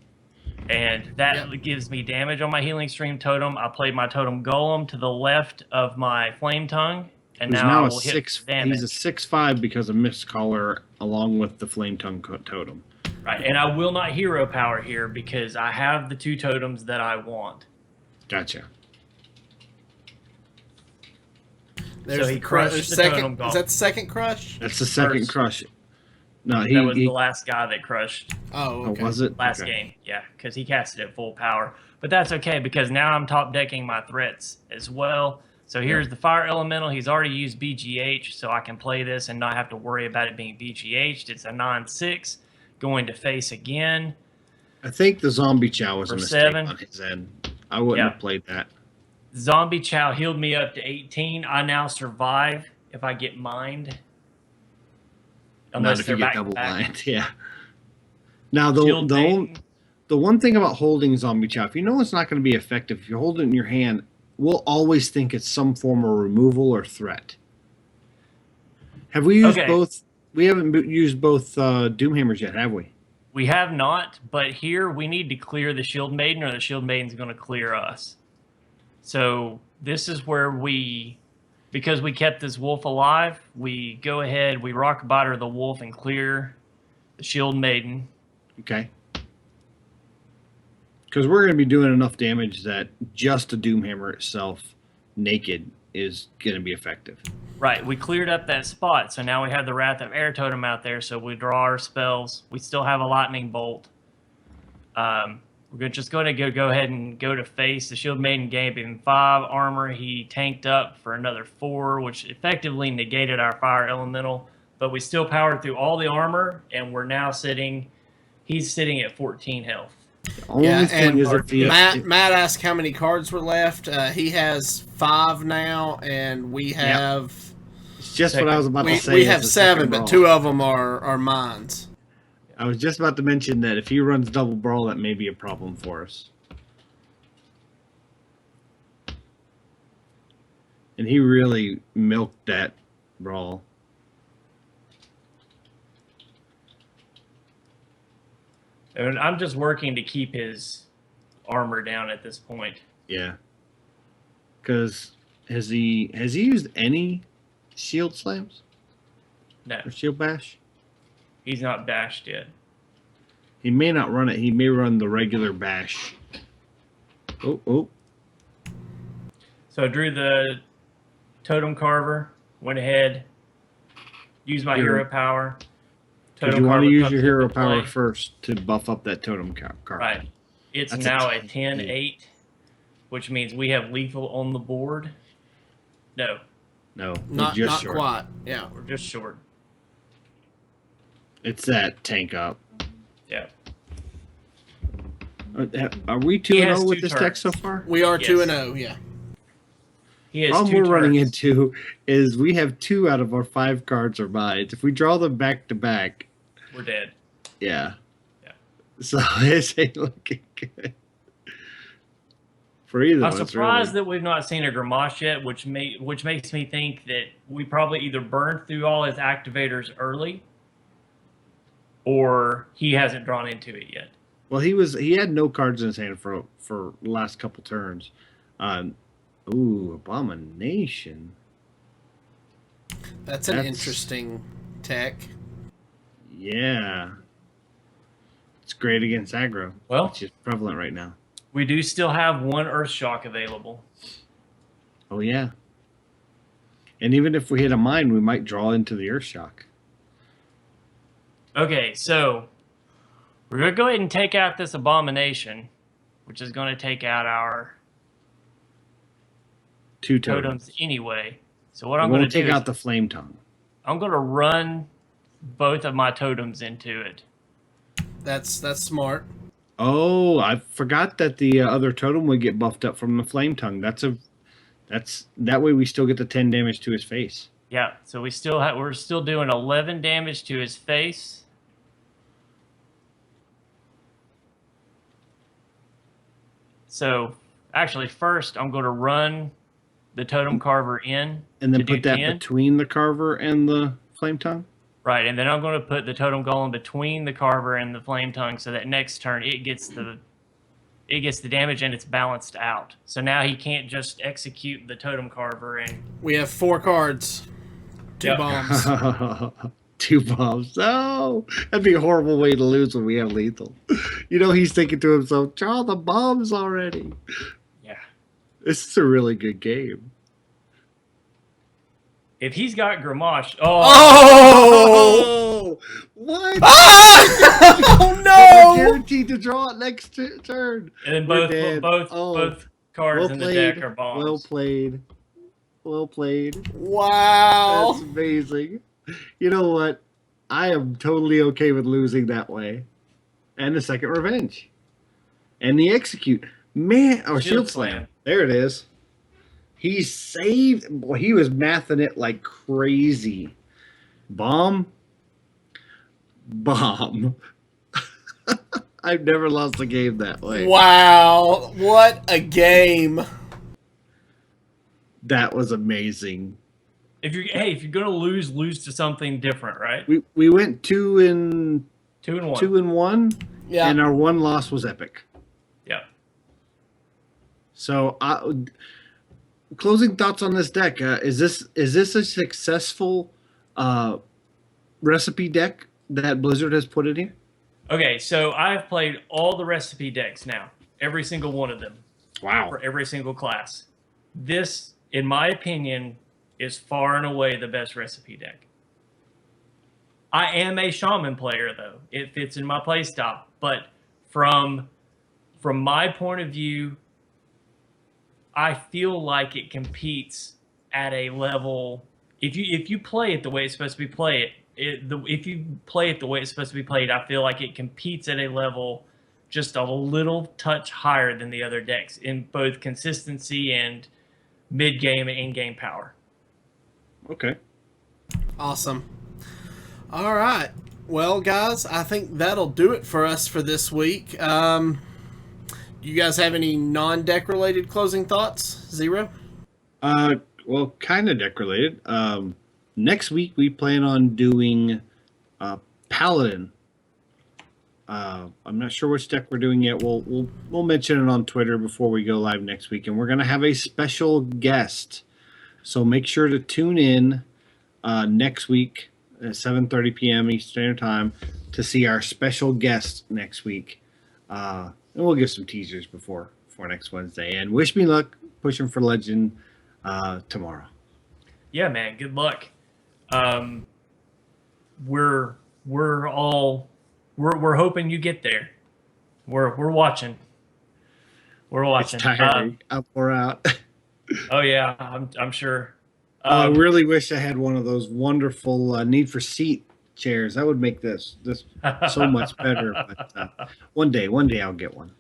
And that gives me damage on my healing stream totem. I played my totem golem to the left of my flame tongue, and Who's now I now a will hit 6? damage. He's a 6/5 because of Mist Caller, along with the Flame Tongue totem. Right, and I will not hero power here because I have the 2 totems that I want. Gotcha. There's he the crushed there's the second. totem golem. Is that the second crush? That's the second First. crush. No, That he was the last guy that crushed Oh, oh, okay. was it last Okay. game. Yeah, because he casted at full power. But that's okay because now I'm top decking my threats as well. So here's the fire elemental. He's already used BGH, so I can play this and not have to worry about it being BGH'd. It's a 9/6 going to face again. I think the zombie chow was a For mistake 7. on his end. I wouldn't Yeah. have played that. Zombie Chow healed me up to 18. I now survive if I get mined. Not if you get back to double back. blind. Yeah. Now Shield the Maiden. one thing about holding zombie chow, if you know it's not going to be effective, if you hold it in your hand, we'll always think it's some form of removal or threat. Have we used Okay. both? We haven't used both Doomhammers yet, have we? We have not, but here we need to clear the Shield Maiden or the Shield Maiden's going to clear us. So this is where because we kept this wolf alive, we go ahead, we rock biter the wolf and clear the Shield Maiden. Okay. Because we're going to be doing enough damage that just a Doomhammer itself, naked, is going to be effective. Right, we cleared up that spot, so now we have the Wrath of Air totem out there, so we draw our spells. We still have a lightning bolt. We're just going to go ahead and go to face. The Shield Maiden gave him 5 armor. He tanked up for another 4, which effectively negated our fire elemental. But we still powered through all the armor, and we're now he's sitting at 14 health. The only Yeah, thing and is if the, Matt asked how many cards were left. He has 5 now, and we have it's just what I was about to say. we is have the 7, second but brawl. 2 of them are mines. I was just about to mention that if he runs double brawl, that may be a problem for us. And he really milked that brawl. And I'm just working to keep his armor down at this point. Yeah. Because has he used any shield slams No, or shield bash? he's not bashed yet. He may not run it. He may run the regular bash. Oh. So I drew the Totem Carver, went ahead, used my Hero. hero power. Because you want to use comes your hero into power play. first to buff up that totem card. Right. It's That's now a a 10-8, which means we have lethal on the board. No, No, Not just not short. quite. Yeah. we're just short. It's that tank up. Yeah. Are we He has 2-0 with 2 this deck so turns. far? We are Yes. 2-0, yeah. He has Problem 2 we're running turns. into is we have 2 out of our 5 cards are mines. If we draw them back to back, We're dead. yeah. Yeah. So this ain't looking good for either I'm of us, surprised really. that we've not seen a Gramash yet, which makes me think that we probably either burned through all his activators early, or he hasn't drawn into it yet. Well, he had no cards in his hand for the last couple turns. Abomination. That's an interesting tech. Yeah. It's great against aggro, Well, which is prevalent right now. we do still have 1 Earth Shock available. Oh, yeah. And even if we hit a mine, we might draw into the Earth Shock. Okay, so we're going to go ahead and take out this Abomination, which is going to take out our 2 totems anyway. So what I'm I'm going to take do out is the Flame Tongue. I'm going to run both of my totems into it. That's smart. Oh, I forgot that the other totem would get buffed up from the Flame Tongue. That way we still get the 10 damage to his face. Yeah, so we're still doing 11 damage to his face. So actually, first I'm going to run the Totem Carver in, And then to do put that 10. between the Carver and the Flame Tongue? Right, and then I'm going to put the Totem Golem between the Carver and the Flame Tongue, so that next turn it gets the damage and it's balanced out. So now he can't just execute the Totem Carver and We have 4 cards. 2 Yep. bombs. 2 bombs. No, that'd be a horrible way to lose when we have lethal. He's thinking to himself, draw the bombs already. yeah. This is a really good game. If he's got Gramash, Oh! What? Ah! Oh We're no! guaranteed to draw it next turn. and then We're both dead. both Oh, both cards well in the played. deck are bombs. Well played. Well played. Wow. That's amazing. You know what? I am totally okay with losing that way. And the second revenge. And the execute. Man, Shield Slam. There it is. He saved. Boy, he was mathing it like crazy. Bomb. I've never lost a game that way. Wow. What a game. That was amazing. If you're gonna lose to something different, right? We went 2 and 2 and 1. 2 and 1. Yeah. And our one loss was epic. Yeah. So, closing thoughts on this deck. Is this a successful recipe deck that Blizzard has put it in? Okay, so I've played all the recipe decks now, every single one of them. Wow. For every single class. This, in my opinion, is far and away the best recipe deck. I am a Shaman player, though. It fits in my playstyle. But from my point of view, I feel like it competes at a level. If you play it the way it's supposed to be played, if you play it the way it's supposed to be played, I feel like it competes at a level just a little touch higher than the other decks in both consistency and mid-game and in-game power. Okay. Awesome. All right. Well, guys, I think that'll do it for us for this week. You guys have any non-deck related closing thoughts? Zero? Well, kind of deck related. Next week we plan on doing Paladin. I'm not sure which deck we're doing yet. We'll mention it on Twitter before we go live next week, and we're gonna have a special guest. So make sure to tune in next week at 7:30 p.m. Eastern Standard Time to see our special guest next week. And we'll give some teasers before next Wednesday. And wish me luck pushing for Legend tomorrow. Yeah, man. Good luck. We're hoping you get there. We're watching. We're watching. It's tiring. Up or out. Oh yeah, I'm sure. I really wish I had one of those wonderful Need for Seat chairs. That would make this so much better. But one day I'll get one.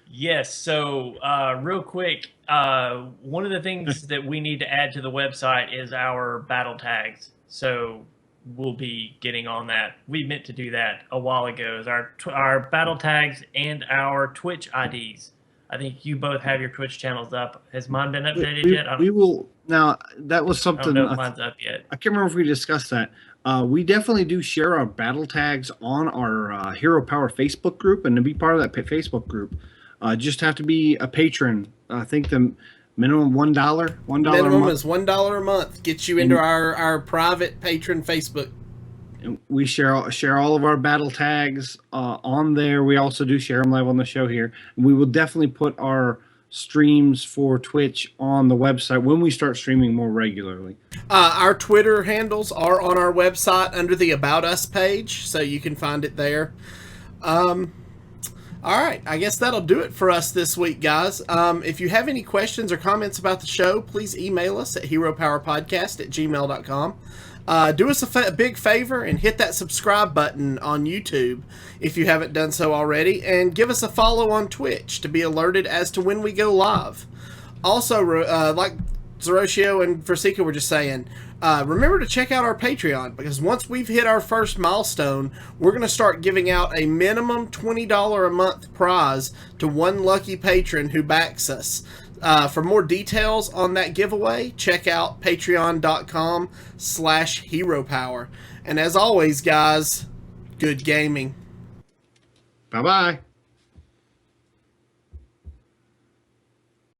Yes. So, real quick, one of the things that we need to add to the website is our battle tags. So, we'll be getting on that. We meant to do that a while ago. Is our battle tags and our Twitch IDs. I think you both have your Twitch channels up. Has mine been updated yet? We will now. That was I don't something know if mine's up yet. I can't remember if we discussed that. We definitely do share our battle tags on our Hero Power Facebook group, and to be part of that Facebook group, just have to be a patron. I think the minimum $1. Minimum month. is $1 a month. Gets you into our private patron Facebook. And we share all of our battle tags on there. We also do share them live on the show here. And we will definitely put our streams for Twitch on the website when we start streaming more regularly. Our Twitter handles are on our website under the About Us page, so you can find it there. All right, I guess that'll do it for us this week, guys. If you have any questions or comments about the show, please email us at heropowerpodcast@gmail.com. Do us a big favor and hit that subscribe button on YouTube if you haven't done so already, and give us a follow on Twitch to be alerted as to when we go live. Also, like Zeroshio and Versika were just saying, remember to check out our Patreon, because once we've hit our first milestone, we're going to start giving out a minimum $20 a month prize to one lucky patron who backs us. For more details on that giveaway, check out patreon.com/heropower. And as always, guys, good gaming. Bye-bye.